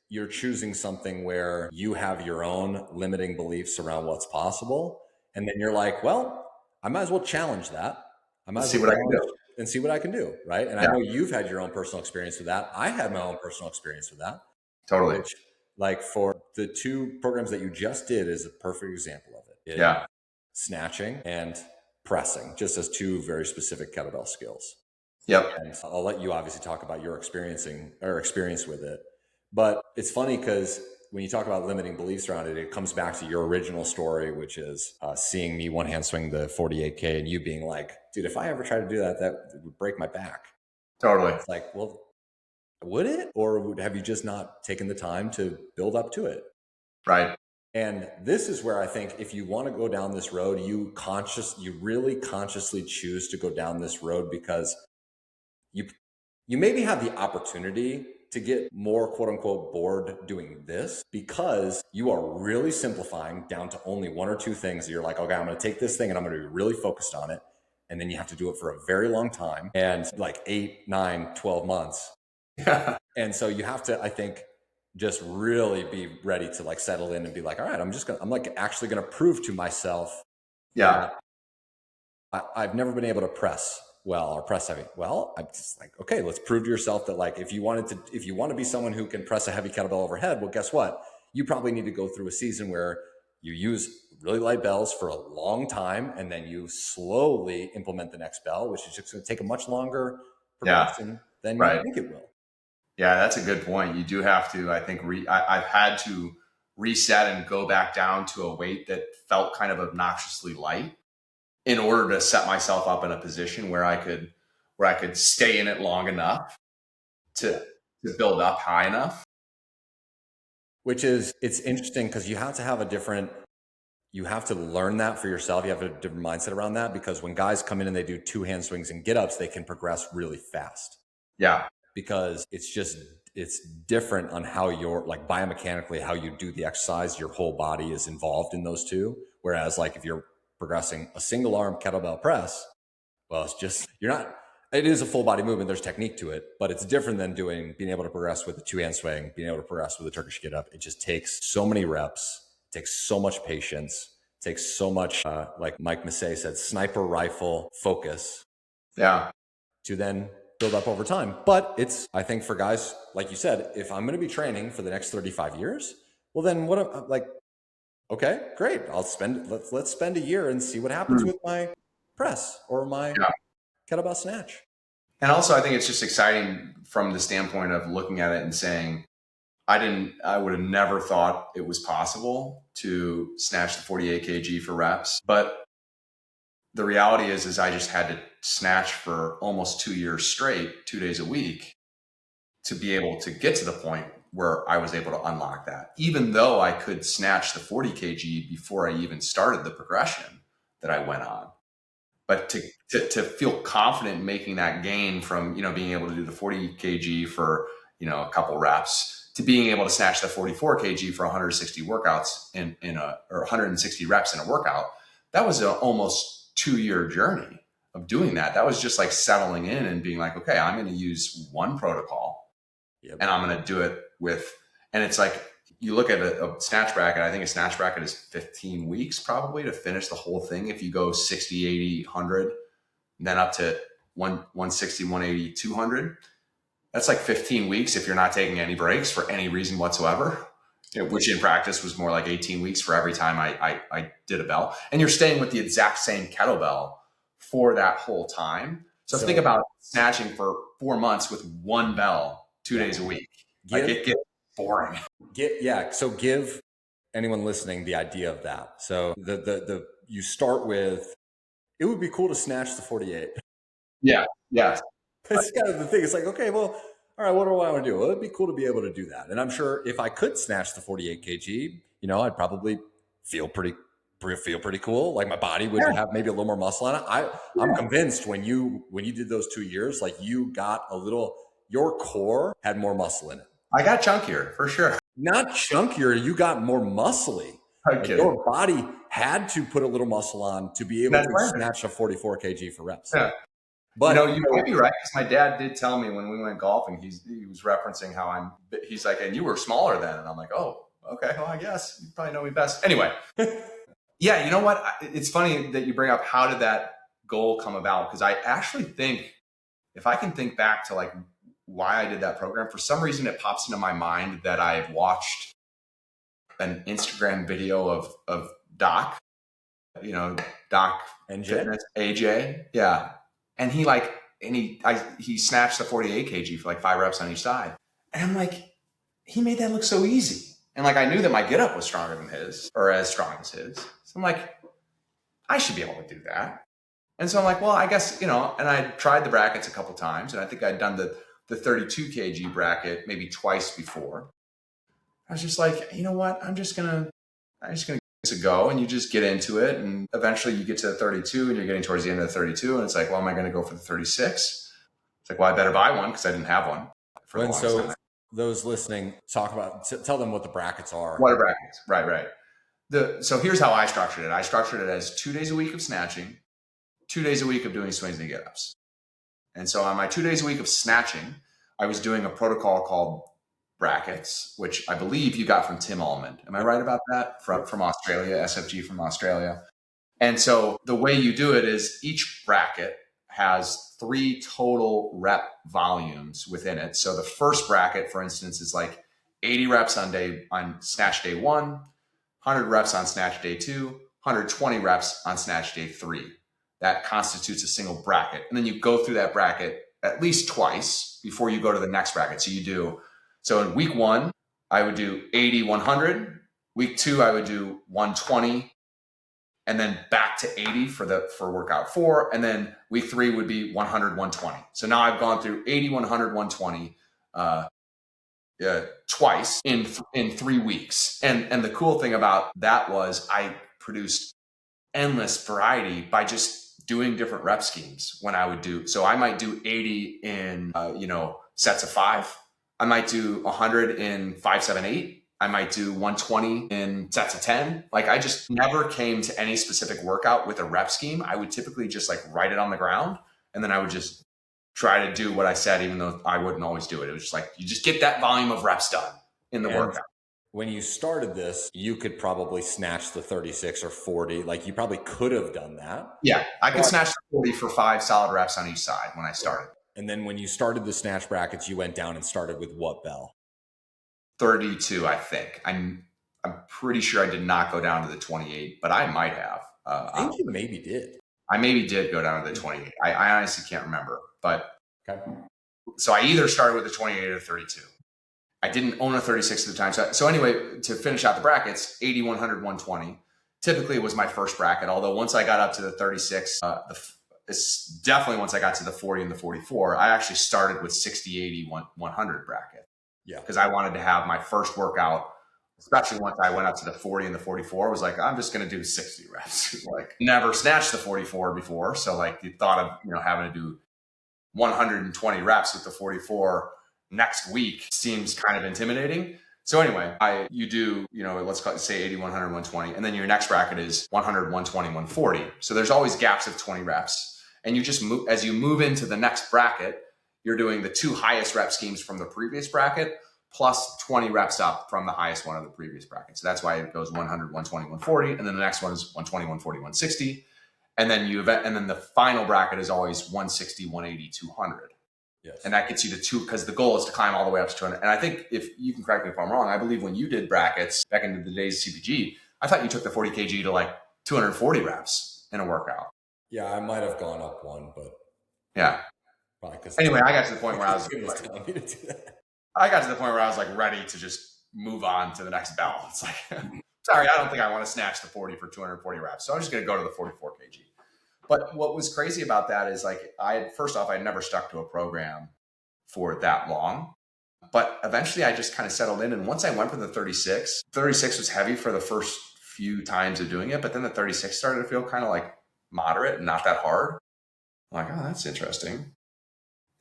you're choosing something where you have your own limiting beliefs around what's possible. And then you're like, well, I might as well challenge that. I might as well
see what I can do
and see what I can do. Right. And I know you've had your own personal experience with that. I had my own personal experience with that.
Totally.
Which, like, for the 2 programs that you just did is a perfect example of it. Snatching and pressing, just as 2 very specific kettlebell skills. And I'll let you obviously talk about your experience with it. But it's funny because when you talk about limiting beliefs around it, it comes back to your original story, which is seeing me one hand swing the 48K and you being like, dude, if I ever try to do that, that would break my back.
Totally.
It's like, well, would it? Or have you just not taken the time to build up to it?
Right.
And this is where I think if you want to go down this road, you really consciously choose to go down this road because you maybe have the opportunity to get more quote unquote bored doing this because you are really simplifying down to only 1 or 2 things that you're like, okay, I'm going to take this thing and I'm going to be really focused on it. And then you have to do it for a very long time and like 8, 9, 12 months. And so you have to, I think, just really be ready to like settle in and be like, all right, I'm like actually going to prove to myself. I've never been able to press well or press heavy. Well, I'm just like, okay, let's prove to yourself that like, if you want to be someone who can press a heavy kettlebell overhead, well, guess what? You probably need to go through a season where you use really light bells for a long time. And then you slowly implement the next bell, which is just going to take a much longer progression than you think it will.
Yeah, that's a good point. You do have to, I think, I've had to reset and go back down to a weight that felt kind of obnoxiously light in order to set myself up in a position where I could stay in it long enough to build up high enough.
It's interesting because you have to learn that for yourself. You have a different mindset around that because when guys come in and they do 2 hand swings and get-ups, they can progress really fast. Because it's different on how you're like biomechanically, how you do the exercise, your whole body is involved in those 2. Whereas like if you're progressing a single arm kettlebell press, well, it is a full body movement. There's technique to it, but it's different than being able to progress with a 2 hand swing, being able to progress with a Turkish get up. It just takes so many reps, takes so much patience, takes so much, like Mike Massey said, sniper rifle focus. To then build up over time. But I think for guys, like you said, if I'm going to be training for the next 35 years, well, then okay, great. Let's spend a year and see what happens with my press or my kettlebell snatch.
And also I think it's just exciting from the standpoint of looking at it and saying, I would have never thought it was possible to snatch the 48 kg for reps, but the reality is I just had to snatch for almost 2 years straight, 2 days a week to be able to get to the point where I was able to unlock that. Even though I could snatch the 40 kg before I even started the progression that I went on. But to feel confident in making that gain from, being able to do the 40 kg for, a couple reps to being able to snatch the 44 kg for 160 workouts or 160 reps in a workout, that was an almost 2-year journey of doing that. That was just like settling in and being like, okay, I'm going to use one protocol and I'm going to do it and it's like, you look at a snatch bracket, I think a snatch bracket is 15 weeks probably to finish the whole thing. If you go 60, 80, 100, then up to 160, 180, 200, that's like 15 weeks if you're not taking any breaks for any reason whatsoever. Which in practice was more like 18 weeks for every time I did a bell. And you're staying with the exact same kettlebell for that whole time. So think about snatching for 4 months with one bell 2 days a week. It gets boring.
So give anyone listening the idea of that. So you start with, it would be cool to snatch the 48.
Yeah.
That's kind of the thing. It's like, okay, well, all right, what do I want to do? Well, it'd be cool to be able to do that. And I'm sure if I could snatch the 48 kg, I'd probably feel pretty cool. Like my body would have maybe a little more muscle on it. I'm convinced when you did those 2 years, like you got your core had more muscle in it.
I got chunkier for sure.
not chunkier, you got more muscly. Like your body had to put a little muscle on to be able to snatch a 44 kg for reps.
Yeah.
But
you might be right, because my dad did tell me when we went golfing, he was referencing how he's like, and you were smaller then. And I'm like, oh, okay, well, I guess you probably know me best. Anyway. Yeah, you know what? It's funny that you bring up, how did that goal come about? Because I actually think, if I can think back to like why I did that program, for some reason it pops into my mind that I've watched an Instagram video of Doc, Doc Fitness, AJ. Yeah. And he snatched the 48 kg for like 5 reps on each side. And I'm like, he made that look so easy. And like, I knew that my get up was stronger than his, or as strong as his. So I'm like, I should be able to do that. And so I'm like, well, I guess, and I tried the brackets a couple times, and I think I'd done the 32 kg bracket maybe twice before. I was just like, you know what? I'm just gonna give this a go. And you just get into it, and eventually you get to the 32, and you're getting towards the end of the 32, and it's like, well, am I going to go for the 36? It's like, well, I better buy one, because I didn't have one for the longest time.
Those listening, tell them what the brackets are.
What are brackets? Right. So here's how I structured it. I structured it as 2 days a week of snatching, 2 days a week of doing swings and get-ups. And so on my 2 days a week of snatching, I was doing a protocol called brackets, which I believe you got from Tim Almond. Am I right about that? From Australia, SFG from Australia. And so the way you do it is each bracket has 3 total rep volumes within it. So the first bracket, for instance, is like 80 reps on snatch day 1, 100 reps on snatch day 2, 120 reps on snatch day 3. That constitutes a single bracket. And then you go through that bracket at least twice before you go to the next bracket. So in week 1, I would do 80, 100. Week 2, I would do 120, and then back to 80 for workout 4. And then week 3 would be 100, 120. So now I've gone through 80, 100, 120 twice in 3 weeks. And the cool thing about that was I produced endless variety by just doing different rep schemes when I would do. So I might do 80 in, sets of 5. I might do 100 in 5, 7, 8. I might do 120 in sets of 10. Like, I just never came to any specific workout with a rep scheme. I would typically just like write it on the ground, and then I would just try to do what I said, even though I wouldn't always do it. It was just like, you just get that volume of reps done in the workout.
When you started this, you could probably snatch the 36 or 40. Like, you probably could have done that.
Yeah, I could snatch the 40 for 5 solid reps on each side when I started.
And then when you started the snatch brackets, you went down and started with what bell?
32, I think. I'm pretty sure I did not go down to the 28, but I might have.
I think you maybe did.
I maybe did go down to the 28. I honestly can't remember. But
okay.
So I either started with the 28 or 32. I didn't own a 36 at the time. So anyway, to finish out the brackets, 80, 100, 120. Typically it was my first bracket, although once I got up to the 36, it's definitely once I got to the 40 and the 44, I actually started with 60, 80, 100 bracket.
Yeah.
Because I wanted to have my first workout, especially once I went up to the 40 and the 44, was like, I'm just going to do 60 reps. Like, never snatched the 44 before. So like, the thought of, having to do 120 reps with the 44 next week seems kind of intimidating. So anyway, you do, let's say 80, 100, 120. And then your next bracket is 100, 120, 140. So there's always gaps of 20 reps. And you just move, as you move into the next bracket, you're doing the 2 highest rep schemes from the previous bracket plus 20 reps up from the highest one of the previous bracket. So that's why it goes 100, 120, 140. And then the next one is 120, 140, 160. And then the final bracket is always 160, 180, 200.
Yes.
And that gets you to 2, because the goal is to climb all the way up to 200. And I think, if you can correct me if I'm wrong, I believe when you did brackets back into the days of CPG, I thought you took the 40 kg to like 240 reps in a workout.
Yeah, I might have gone up one, but
yeah. Anyway, I got to the point where I was like ready to just move on to the next bell. It's like, sorry, I don't think I want to snatch the 40 for 240 reps. So I'm just going to go to the 44 kg. But what was crazy about that is, like, first off, I never stuck to a program for that long. But eventually I just kind of settled in. And once I went for the 36 was heavy for the first few times of doing it. But then the 36 started to feel kind of like moderate and not that hard. I'm like, oh, that's interesting.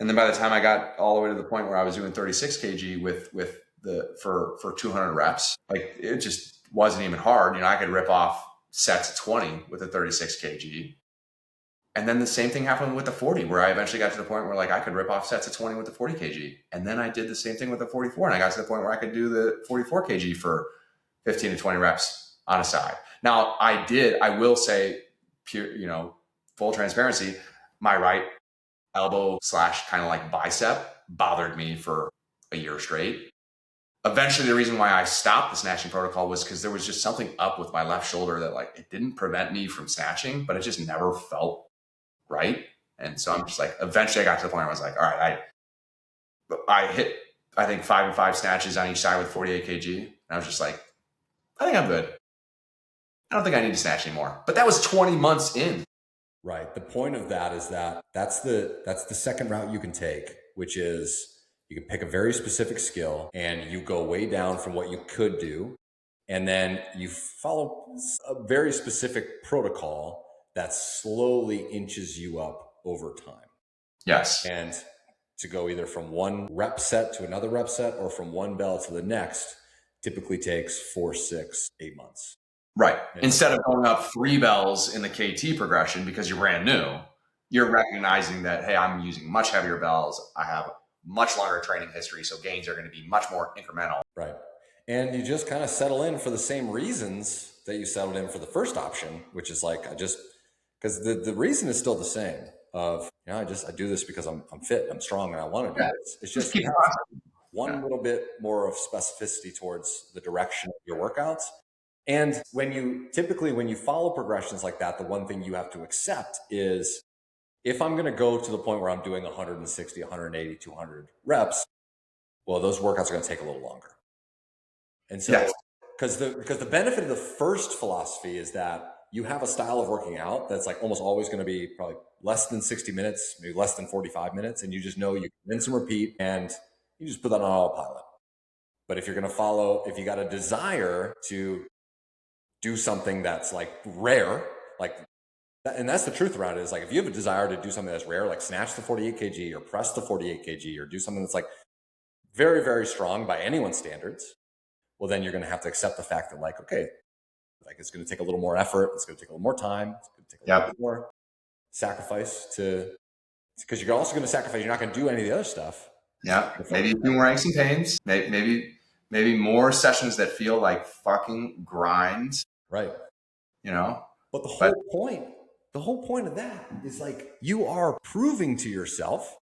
And then by the time I got all the way to the point where I was doing 36 kg with for 200 reps. Like it just wasn't even hard. I could rip off sets of 20 with a 36 kg. And then the same thing happened with the 40, where I eventually got to the point where like I could rip off sets of 20 with the 40 kg. And then I did the same thing with the 44. And I got to the point where I could do the 44 kg for 15 to 20 reps on a side. Now I will say, pure, full transparency, my right elbow / kind of like bicep bothered me for a year straight. Eventually, the reason why I stopped the snatching protocol was because there was just something up with my left shoulder that like it didn't prevent me from snatching, but it just never felt right. And so I'm just like, eventually I got to the point where I was like, all right, I hit, I think 5 and 5 snatches on each side with 48 kg. And I was just like, I think I'm good. I don't think I need to snatch anymore. But that was 20 months in.
Right. The point of that is that's the second route you can take, which is you can pick a very specific skill and you go way down from what you could do. And then you follow a very specific protocol that slowly inches you up over time.
Yes.
And to go either from one rep set to another rep set or from one bell to the next typically takes 4, 6, 8 months.
Right. Instead of going up 3 bells in the KT progression because you're brand new, you're recognizing that, hey, I'm using much heavier bells. I have much longer training history. So gains are going to be much more incremental.
Right. And you just kind of settle in for the same reasons that you settled in for the first option, which is like, because the reason is still the same of, I do this because I'm fit, I'm strong, and I want to do this. It's just one little bit more of specificity towards the direction of your workouts. And when you follow progressions like that, the one thing you have to accept is if I'm going to go to the point where I'm doing 160, 180, 200 reps, well, those workouts are going to take a little longer. And so, because the benefit of the first philosophy is that you have a style of working out that's like almost always going to be probably less than 60 minutes, maybe less than 45 minutes. And you just know you can rinse and repeat and you just put that on autopilot. But if you're going to if you got a desire to do something that's like rare, and that's the truth around it, is like, if you have a desire to do something that's rare, like snatch the 48 kg or press the 48 kg or do something that's like very, very strong by anyone's standards, well, then you're going to have to accept the fact that like, okay, like it's going to take a little more effort. It's going to take a little more time. It's going to take a little bit more sacrifice because you're also going to sacrifice. You're not going to do any of the other stuff.
Yeah. Maybe a few more aches and pains. Maybe more sessions that feel like fucking grind.
Right. But the whole point of that is like, you are proving to yourself,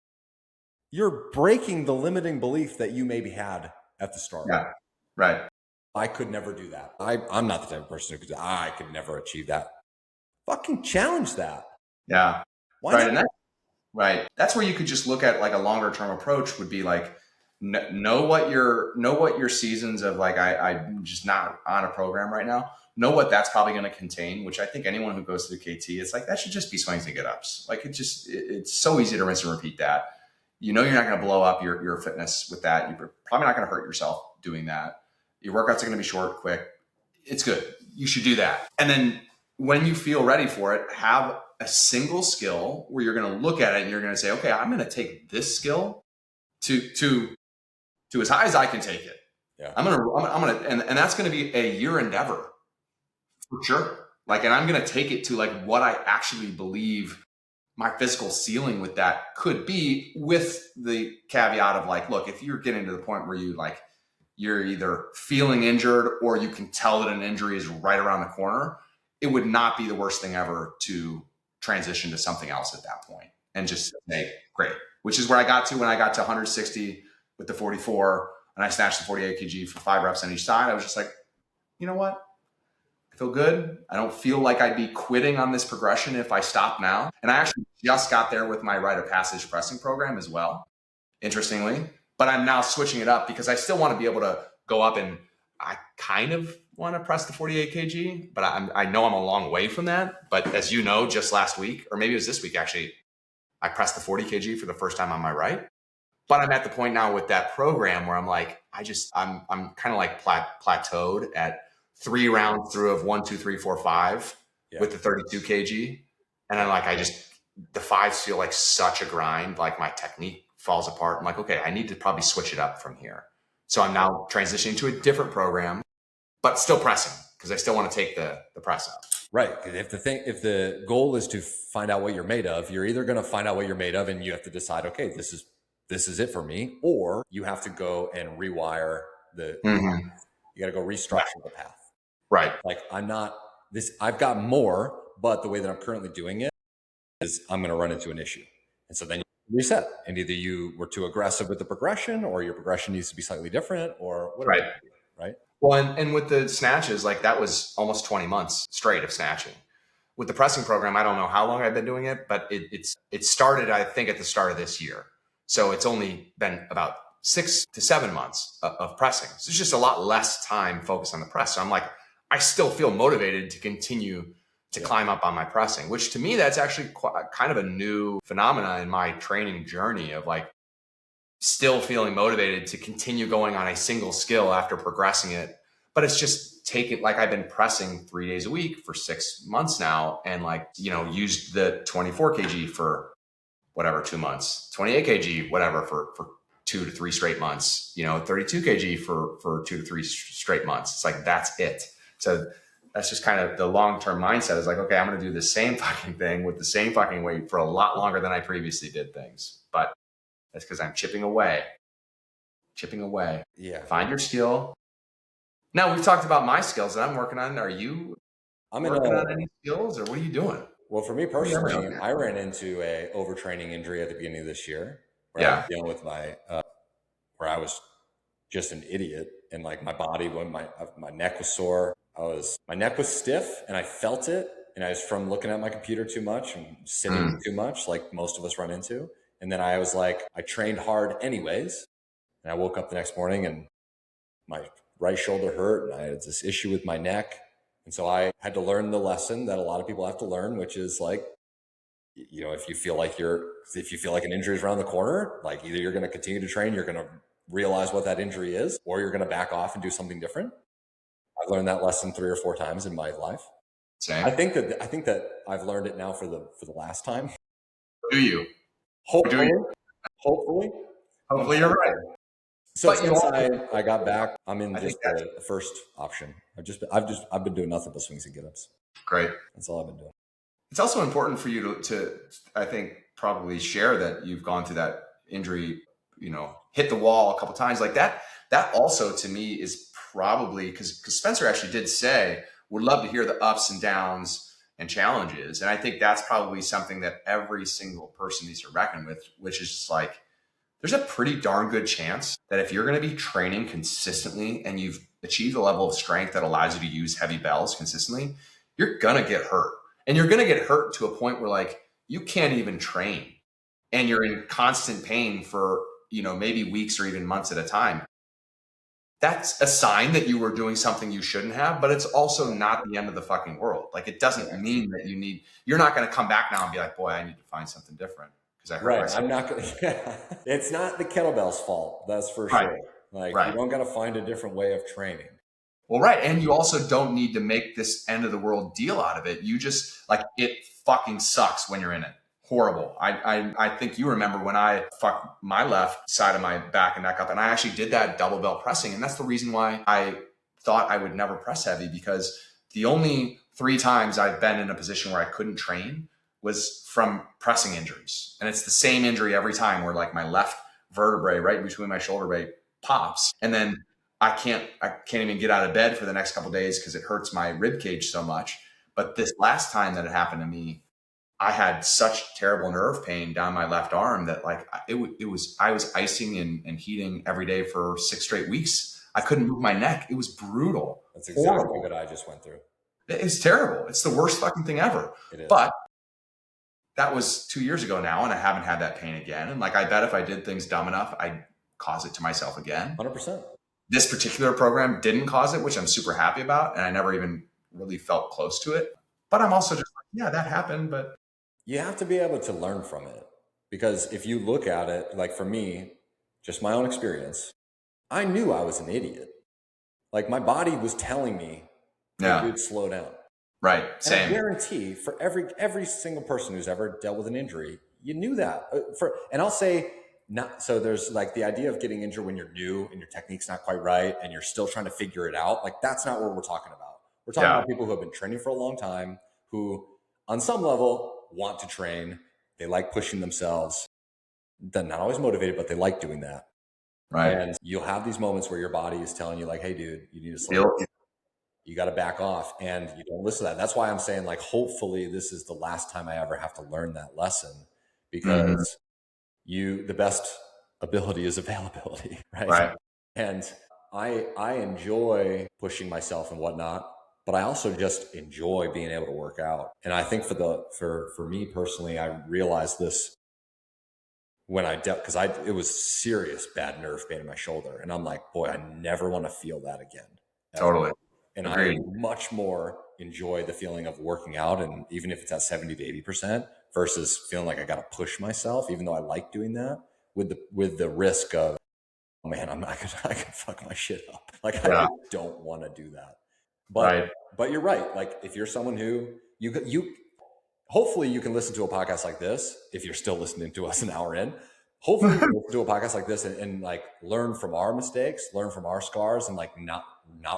you're breaking the limiting belief that you maybe had at the start.
Yeah. Right.
I could never do that. I'm not the type of person who I could never achieve that. Fucking challenge that.
Yeah.
Why not?
Right. That's where you could just look at like a longer term approach would be like, know what your seasons of like, I'm just not on a program right now. Know what that's probably going to contain, which I think anyone who goes to the KT, it's like, that should just be swings and get ups. Like it's so easy to rinse and repeat that. You're not going to blow up your fitness with that. You're probably not going to hurt yourself doing that. Your workouts are going to be short, quick. It's good. You should do that. And then when you feel ready for it, have a single skill where you're going to look at it and you're going to say, okay, I'm going to take this skill to as high as I can take it.
Yeah.
I'm going to, and that's going to be a year endeavor for sure. Like, and I'm going to take it to like what I actually believe my physical ceiling with that could be, with the caveat of like, look, if you're getting to the point where you're either feeling injured or you can tell that an injury is right around the corner, it would not be the worst thing ever to transition to something else at that point and just say, great, which is where I got to when I got to 160 with the 44 and I snatched the 48 kg for 5 reps on each side. I was just like, you know what? I feel good. I don't feel like I'd be quitting on this progression if I stop now. And I actually just got there with my rite of passage pressing program as well, interestingly. But I'm now switching it up because I still want to be able to go up, and I kind of want to press the 48 kg, but I know I'm a long way from that. But as you know, just last week, or maybe it was this week actually, I pressed the 40 kg for the first time on my right. But I'm at the point now with that program where I'm like, I'm kind of like plateaued at 3 rounds through of 1, 2, 3, 4, 5 with the 32 kg. And I'm like, the 5s feel like such a grind. Like my technique falls apart. I'm like, okay, I need to probably switch it up from here. So I'm now transitioning to a different program, but still pressing because I still want to take the press out.
Right. If the goal is to find out what you're made of, you're either going to find out what you're made of and you have to decide, okay, this is it for me, or you have to go and rewire the, you got to go restructure the path.
Right.
Like I've got more, but the way that I'm currently doing it is I'm going to run into an issue. And so then you reset, and either you were too aggressive with the progression, or your progression needs to be slightly different, or whatever.
Right.
Right.
Well, and with the snatches, like that was almost 20 months straight of snatching. With the pressing program, I don't know how long I've been doing it, but it started, I think, at the start of this year. So it's only been about 6 to 7 months of pressing. So it's just a lot less time focused on the press. So I'm like, I still feel motivated to continue to climb up on my pressing, which to me, that's actually kind of a new phenomena in my training journey of like still feeling motivated to continue going on a single skill after progressing it. But it's just like I've been pressing 3 days a week for 6 months now, and like, used the 24 kg for whatever, 2 months, 28 kg, whatever, for 2 to 3 straight months, 32 kg for 2 to 3 straight months. It's like, that's it. So that's just kind of the long-term mindset is like, okay, I'm going to do the same fucking thing with the same fucking weight for a lot longer than I previously did things. But that's because I'm chipping away.
Yeah.
Find your skill. Now, we've talked about my skills that I'm working on. Are you working on any skills, or what are you doing?
Well, for me personally, I ran into a overtraining injury at the beginning of this year where I was dealing with where I was just an idiot, and like my body, when my neck was sore, my neck was stiff, and I felt it, and I was from looking at my computer too much and sitting too much, like most of us run into. And then I was like, I trained hard anyways, and I woke up the next morning and my right shoulder hurt, and I had this issue with my neck. And so I had to learn the lesson that a lot of people have to learn, which is like, if you feel like an injury is around the corner, like either you're going to continue to train, you're going to realize what that injury is, or you're going to back off and do something different. I've learned that lesson 3 or 4 times in my life.
Same.
I think that I've learned it now for the last time.
Do you?
Hopefully
you're right.
So since I got back, I'm in just the first option. I've been doing nothing but swings and get-ups.
Great.
That's all I've been doing.
It's also important for you to I think, probably share that you've gone through that injury, hit the wall a couple times like that. That also to me is probably because Spencer actually did say, would love to hear the ups and downs and challenges. And I think that's probably something that every single person needs to reckon with, which is just like, there's a pretty darn good chance that if you're going to be training consistently and you've achieved a level of strength that allows you to use heavy bells consistently, you're going to get hurt. And you're going to get hurt to a point where like you can't even train and you're in constant pain for, maybe weeks or even months at a time. That's a sign that you were doing something you shouldn't have, but it's also not the end of the fucking world. Like it doesn't mean that you're not going to come back now and be like, boy, I need to find something different.
I'm not going to, it's not the kettlebell's fault. That's for sure. Like you don't got to find a different way of training.
Well, right. And you also don't need to make this end of the world deal out of it. You just like, it fucking sucks when you're in it. Horrible. I think you remember when I fucked my left side of my back and neck up, and I actually did that double bell pressing. And that's the reason why I thought I would never press heavy, because the only 3 times I've been in a position where I couldn't train was from pressing injuries. And it's the same injury every time, where like my left vertebrae right between my shoulder blade pops. And then I can't even get out of bed for the next couple of days because it hurts my rib cage so much. But this last time that it happened to me, I had such terrible nerve pain down my left arm that like I was icing and heating every day for 6 straight weeks. I couldn't move my neck. It was brutal.
That's exactly what I just went through.
It's terrible. It's the worst fucking thing ever.
It is.
But that was 2 years ago now, and I haven't had that pain again. And like, I bet if I did things dumb enough, I'd cause it to myself again.
100%.
This particular program didn't cause it, which I'm super happy about. And I never even really felt close to it. But I'm also just like, yeah, that happened. But
you have to be able to learn from it, because if you look at it, like for me, just my own experience, I knew I was an idiot. Like my body was telling me, dude, slow down.
Right. Same.
And I guarantee for every single person who's ever dealt with an injury, you knew that. And I'll say So there's like the idea of getting injured when you're new and your technique's not quite right and you're still trying to figure it out. Like that's not what we're talking about. We're talking about people who have been training for a long time, who on some level want to train. They like pushing themselves. They're not always motivated, but they like doing that.
Right.
And you'll have these moments where your body is telling you like, hey dude, you need to slow down. You got to back off, and you don't listen to that. That's why I'm saying like, hopefully this is the last time I ever have to learn that lesson, because the best ability is availability, right? And I enjoy pushing myself and whatnot, but I also just enjoy being able to work out. And I think for me personally, I realized this when because it was serious bad nerve pain in my shoulder, and I'm like, boy, I never want to feel that again.
Totally.
And agreed. I much more enjoy the feeling of working out, and even if it's at 70 to 80%, versus feeling like I got to push myself, even though I like doing that, with the risk of, oh man, I could fuck my shit up. Like I don't want to do that. But you're right. Like if you're someone who you hopefully you can listen to a podcast like this, if you're still listening to us an hour in. Hopefully you can listen to a podcast like this and like learn from our mistakes, learn from our scars, and like not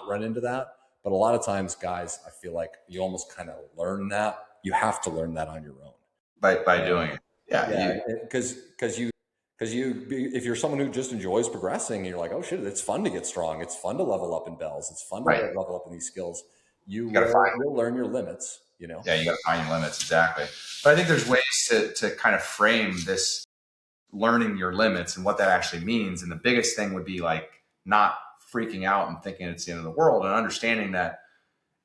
run into that. But a lot of times, guys, I feel like you almost kind of learn that. You have to learn that on your own
by doing it.
Yeah. Because if you're someone who just enjoys progressing, and you're like, oh shit, it's fun to get strong. It's fun to level up in bells. It's fun to level up in these skills. You'll learn your limits. You know.
Yeah, you got to find your limits, exactly. But I think there's ways to kind of frame this learning your limits and what that actually means. And the biggest thing would be like not freaking out and thinking it's the end of the world, and understanding that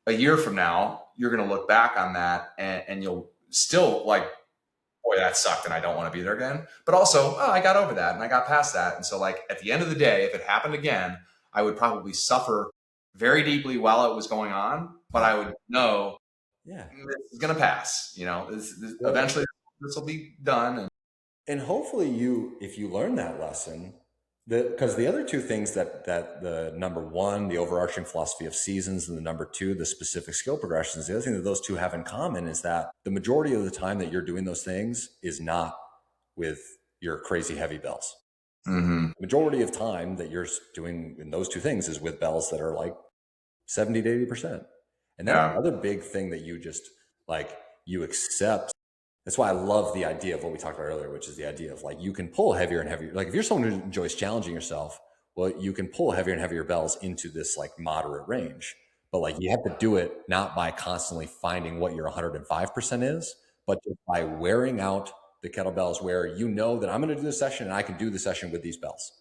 a year from now, you're going to look back on that and you'll still like, boy, that sucked and I don't want to be there again. But also, oh, I got over that and I got past that. And so like at the end of the day, if it happened again, I would probably suffer very deeply while it was going on, but I would know, this is going to pass. You know, eventually this will be done.
And hopefully if you learn that lesson, because the other two things that the number one, the overarching philosophy of seasons, and the number two, the specific skill progressions, the other thing that those two have in common is that the majority of the time that you're doing those things is not with your crazy heavy bells. The majority of time that you're doing in those two things is with bells that are like 70 to 80%. And that's another big thing that you just like, you accept. That's why I love the idea of what we talked about earlier, which is the idea of like, you can pull heavier and heavier. Like if you're someone who enjoys challenging yourself, well, you can pull heavier and heavier bells into this like moderate range, but like you have to do it not by constantly finding what your 105% is, but just by wearing out the kettlebells where you know that I'm going to do the session and I can do the session with these bells.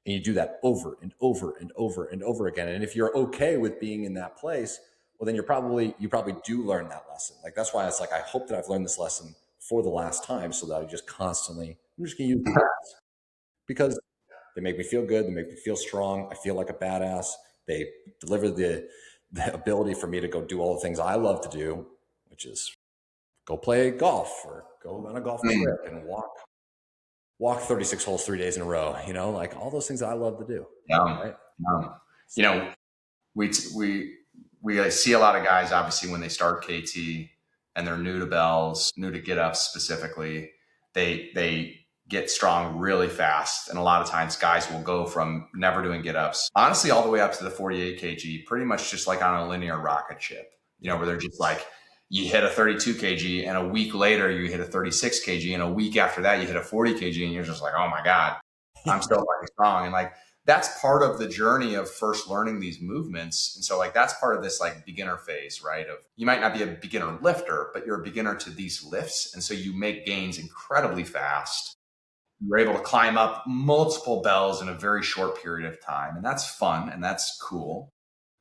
And you do that over and over and over and over again. And if you're okay with being in that place, well, then you probably do learn that lesson. Like, that's why it's like, I hope that I've learned this lesson for the last time, so that I just constantly, I'm just going to use these bells because they make me feel good. They make me feel strong. I feel like a badass. They deliver the ability for me to go do all the things I love to do, which is go play golf or go on a golf trip and walk 36 holes 3 days in a row, you know, like all those things that I love to do. Right?
You know, we see a lot of guys, obviously, when they start KT and they're new to bells, new to get ups specifically, they get strong really fast. And a lot of times guys will go from never doing get ups, honestly, all the way up to the 48 kg, pretty much just like on a linear rocket ship, you know, where they're just like, you hit a 32 kg and a week later you hit a 36 kg and a week after that you hit a 40 kg and you're just like, oh my God, I'm still fucking strong. And like, that's part of the journey of first learning these movements. And so like, that's part of this like beginner phase, right? Of you might not be a beginner lifter, but you're a beginner to these lifts. And so you make gains incredibly fast. You're able to climb up multiple bells in a very short period of time. And that's fun and that's cool.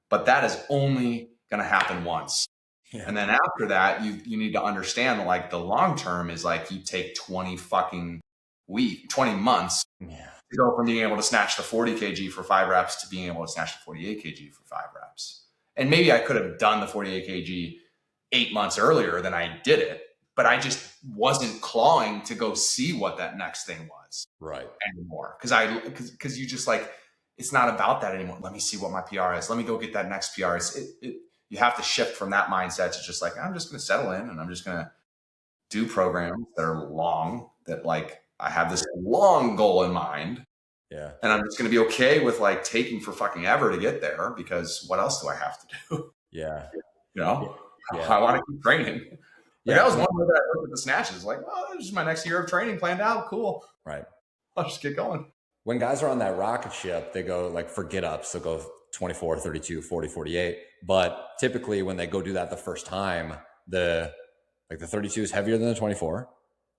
But that is only going to happen once. Yeah. And then after that, you need to understand that like the long term is like you take 20 months to go from being able to snatch the 40 kg for 5 reps to being able to snatch the 48 kg for 5 reps. And maybe I could have done the 48 kg 8 months earlier than I did it, but I just wasn't clawing to go see what that next thing was anymore. Because you just like, it's not about that anymore. Let me see what my PR is. Let me go get that next PR. You have to shift from that mindset to just like, I'm just going to settle in and I'm just going to do programs that are long, that like I have this long goal in mind.
Yeah.
And I'm just going to be okay with like taking for fucking ever to get there, because what else do I have to do?
Yeah.
You know, I want to keep training. Like, that was one way that I looked at the snatches. Like, oh, this is my next year of training planned out. Cool.
Right.
I'll just get going.
When guys are on that rocket ship, they go like for get ups, they'll go 24, 32, 40, 48. But typically when they go do that the first time, the 32 is heavier than the 24.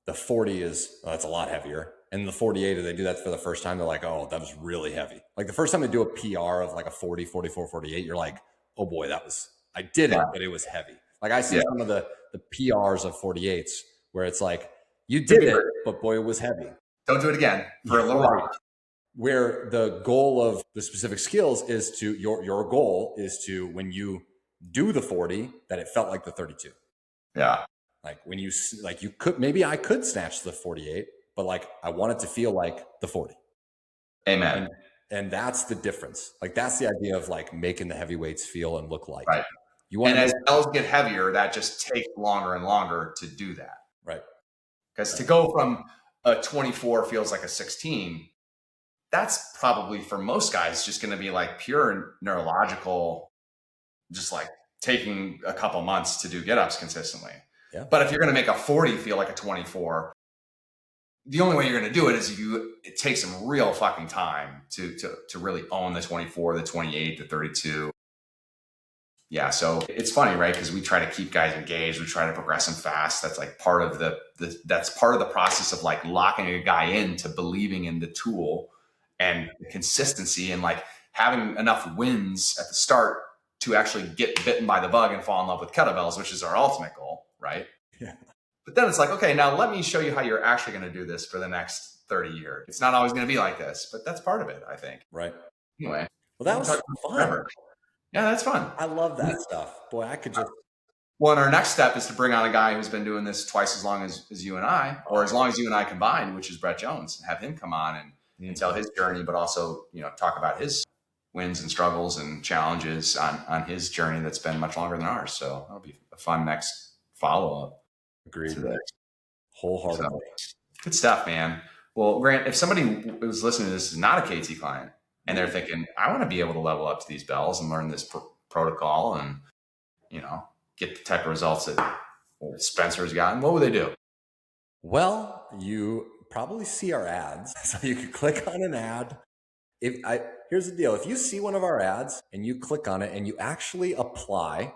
The 40 is, that's a lot heavier. And the 48, if they do that for the first time, they're like, oh, that was really heavy. Like the first time they do a PR of like a 40, 44, 48, you're like, oh boy, I did it, but it was heavy. Like I see some of the PRs of 48s where it's like, you did it, but boy, it was heavy.
Don't do it again for a little while.
Where the goal of the specific skills is to, your goal is to, when you do the 40, that it felt like the 32.
Yeah.
Like when you could, maybe I could snatch the 48, but like I want it to feel like the 40.
Amen.
And that's the difference. Like that's the idea of like making the heavyweights feel and look like.
Right. And as bells get heavier, that just takes longer and longer to do that.
Right.
Because to go from a 24 feels like a 16, that's probably for most guys just going to be like pure neurological, just like taking a couple months to do get-ups consistently.
Yeah.
But if you're going to make a 40 feel like a 24, the only way you're going to do it is it takes some real fucking time to really own the 24, the 28, the 32. Yeah. So it's funny, right? Because we try to keep guys engaged. We try to progress them fast. That's like part of that's part of the process of like locking a guy into believing in the tool and the consistency and like having enough wins at the start to actually get bitten by the bug and fall in love with kettlebells, which is our ultimate goal, right?
Yeah.
But then it's like, okay, now let me show you how you're actually going to do this for the next 30 years. It's not always going to be like this, but that's part of it, I think.
Right.
Anyway.
Well, that was fun. Forever.
Yeah, that's fun.
I love that stuff. Boy, I could just...
Well, and our next step is to bring on a guy who's been doing this twice as long as you and I, or as long as you and I combined, which is Brett Jones, and have him come on and tell his journey, but also, talk about his wins and struggles and challenges on his journey that's been much longer than ours. So that'll be a fun next follow-up.
Agreed. Wholeheartedly.
So, good stuff, man. Well, Grant, if somebody who's listening to this is not a KT client and they're thinking, I want to be able to level up to these bells and learn this protocol and, get the type of results that Spencer's gotten, what would they do?
Well, you probably see our ads. So you could click on an ad. Here's the deal. If you see one of our ads and you click on it and you actually apply,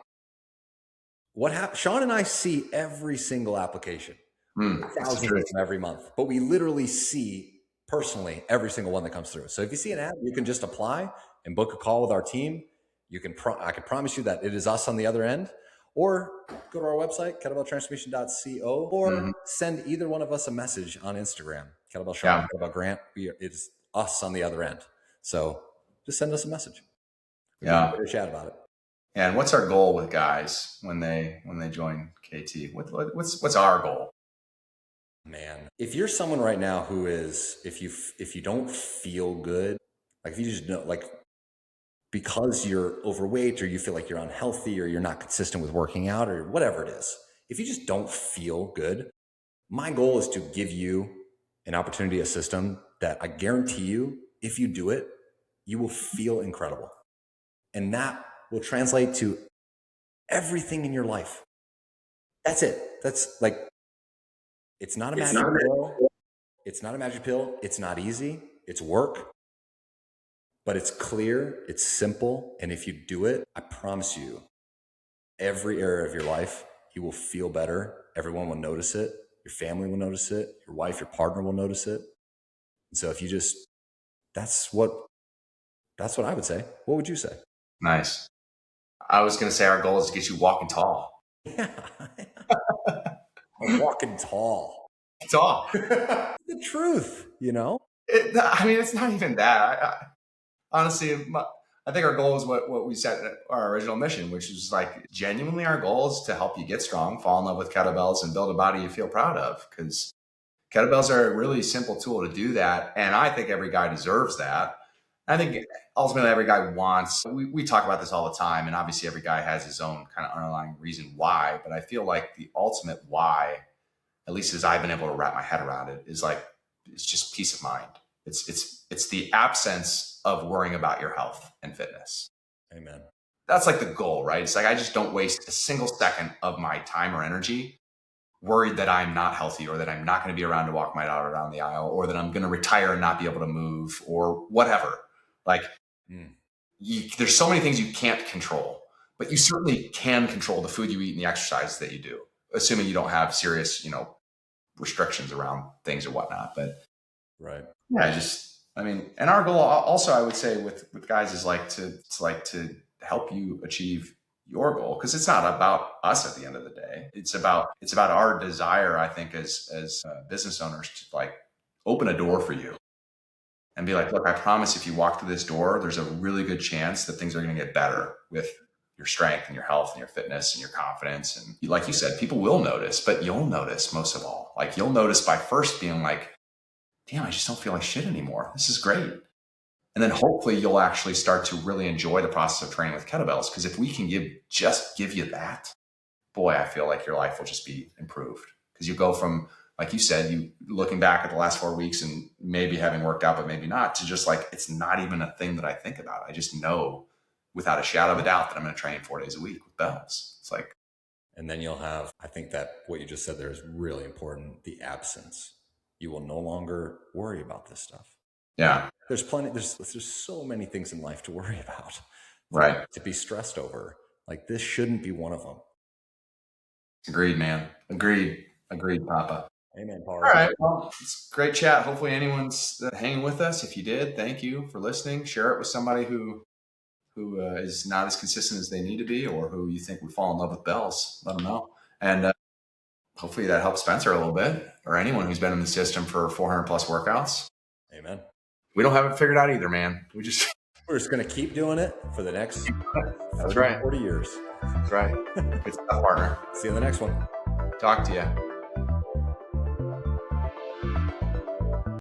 Sean and I see every single application, thousands of them every month, but we literally see personally every single one that comes through. So if you see an ad, you can just apply and book a call with our team. I can promise you that it is us on the other end, or go to our website, kettlebelltransformation.co, or send either one of us a message on Instagram, Kettlebell Sean, Kettlebell Grant. It is us on the other end. So just send us a message. We can chat about it.
And what's our goal with guys when they join KT? What's our goal?
Man, if you're someone right now who is, if you don't feel good, like if you just know, like because you're overweight or you feel like you're unhealthy or you're not consistent with working out or whatever it is, if you just don't feel good, my goal is to give you an opportunity, a system that I guarantee you, if you do it, you will feel incredible. And that will translate to everything in your life. That's it. That's like, it's not a magic pill. It's not a magic pill. It's not easy. It's work, but it's clear. It's simple. And if you do it, I promise you, every area of your life, you will feel better. Everyone will notice it. Your family will notice it. Your wife, your partner will notice it. And so if you just, that's what I would say. What would you say?
Nice. I was going to say our goal is to get you walking tall.
Yeah. I'm walking tall.
Tall.
The truth,
it's not even that. Honestly, I think our goal is what we set our original mission, which is like genuinely our goal is to help you get strong, fall in love with kettlebells, and build a body you feel proud of. Because kettlebells are a really simple tool to do that. And I think every guy deserves that. I think ultimately every guy wants, we talk about this all the time, and obviously every guy has his own kind of underlying reason why, but I feel like the ultimate why, at least as I've been able to wrap my head around it, is like it's just peace of mind. It's the absence of worrying about your health and fitness.
Amen.
That's like the goal, right? It's like, I just don't waste a single second of my time or energy worried that I'm not healthy, or that I'm not going to be around to walk my daughter down the aisle, or that I'm going to retire and not be able to move, or whatever. Like, there's so many things you can't control, but you certainly can control the food you eat and the exercise that you do, assuming you don't have serious, restrictions around things or whatnot. But
right.
Yeah, and our goal also, I would say with guys, is to help you achieve your goal, because it's not about us at the end of the day. It's about our desire, I think, as business owners, to like open a door for you and be like, look, I promise if you walk through this door, there's a really good chance that things are going to get better with your strength and your health and your fitness and your confidence. And like you said, people will notice, but you'll notice most of all. Like, you'll notice by first being like, damn, I just don't feel like shit anymore. This is great. And then hopefully you'll actually start to really enjoy the process of training with kettlebells. Because if we can give you that, boy, I feel like your life will just be improved. Because you go from, like you said, you looking back at the last 4 weeks and maybe having worked out, but maybe not, to just like, it's not even a thing that I think about. I just know without a shadow of a doubt that I'm going to train 4 days a week with bells. It's like,
and then you'll have, I think that what you just said there is really important, the absence. You will no longer worry about this stuff.
Yeah.
There's so many things in life to worry about.
Right.
To be stressed over. Like, this shouldn't be one of them.
Agreed, man. Agreed, Papa.
Amen, Paul.
All right. Well, it's a great chat. Hopefully anyone's hanging with us. If you did, thank you for listening. Share it with somebody who is not as consistent as they need to be, or who you think would fall in love with bells. Let them know. And hopefully that helps Spencer a little bit, or anyone who's been in the system for 400 plus workouts.
Amen.
We don't have it figured out either, man. We're just
going to keep doing it for the next
40
years.
That's right. Good stuff, partner.
See you in the next one.
Talk to you.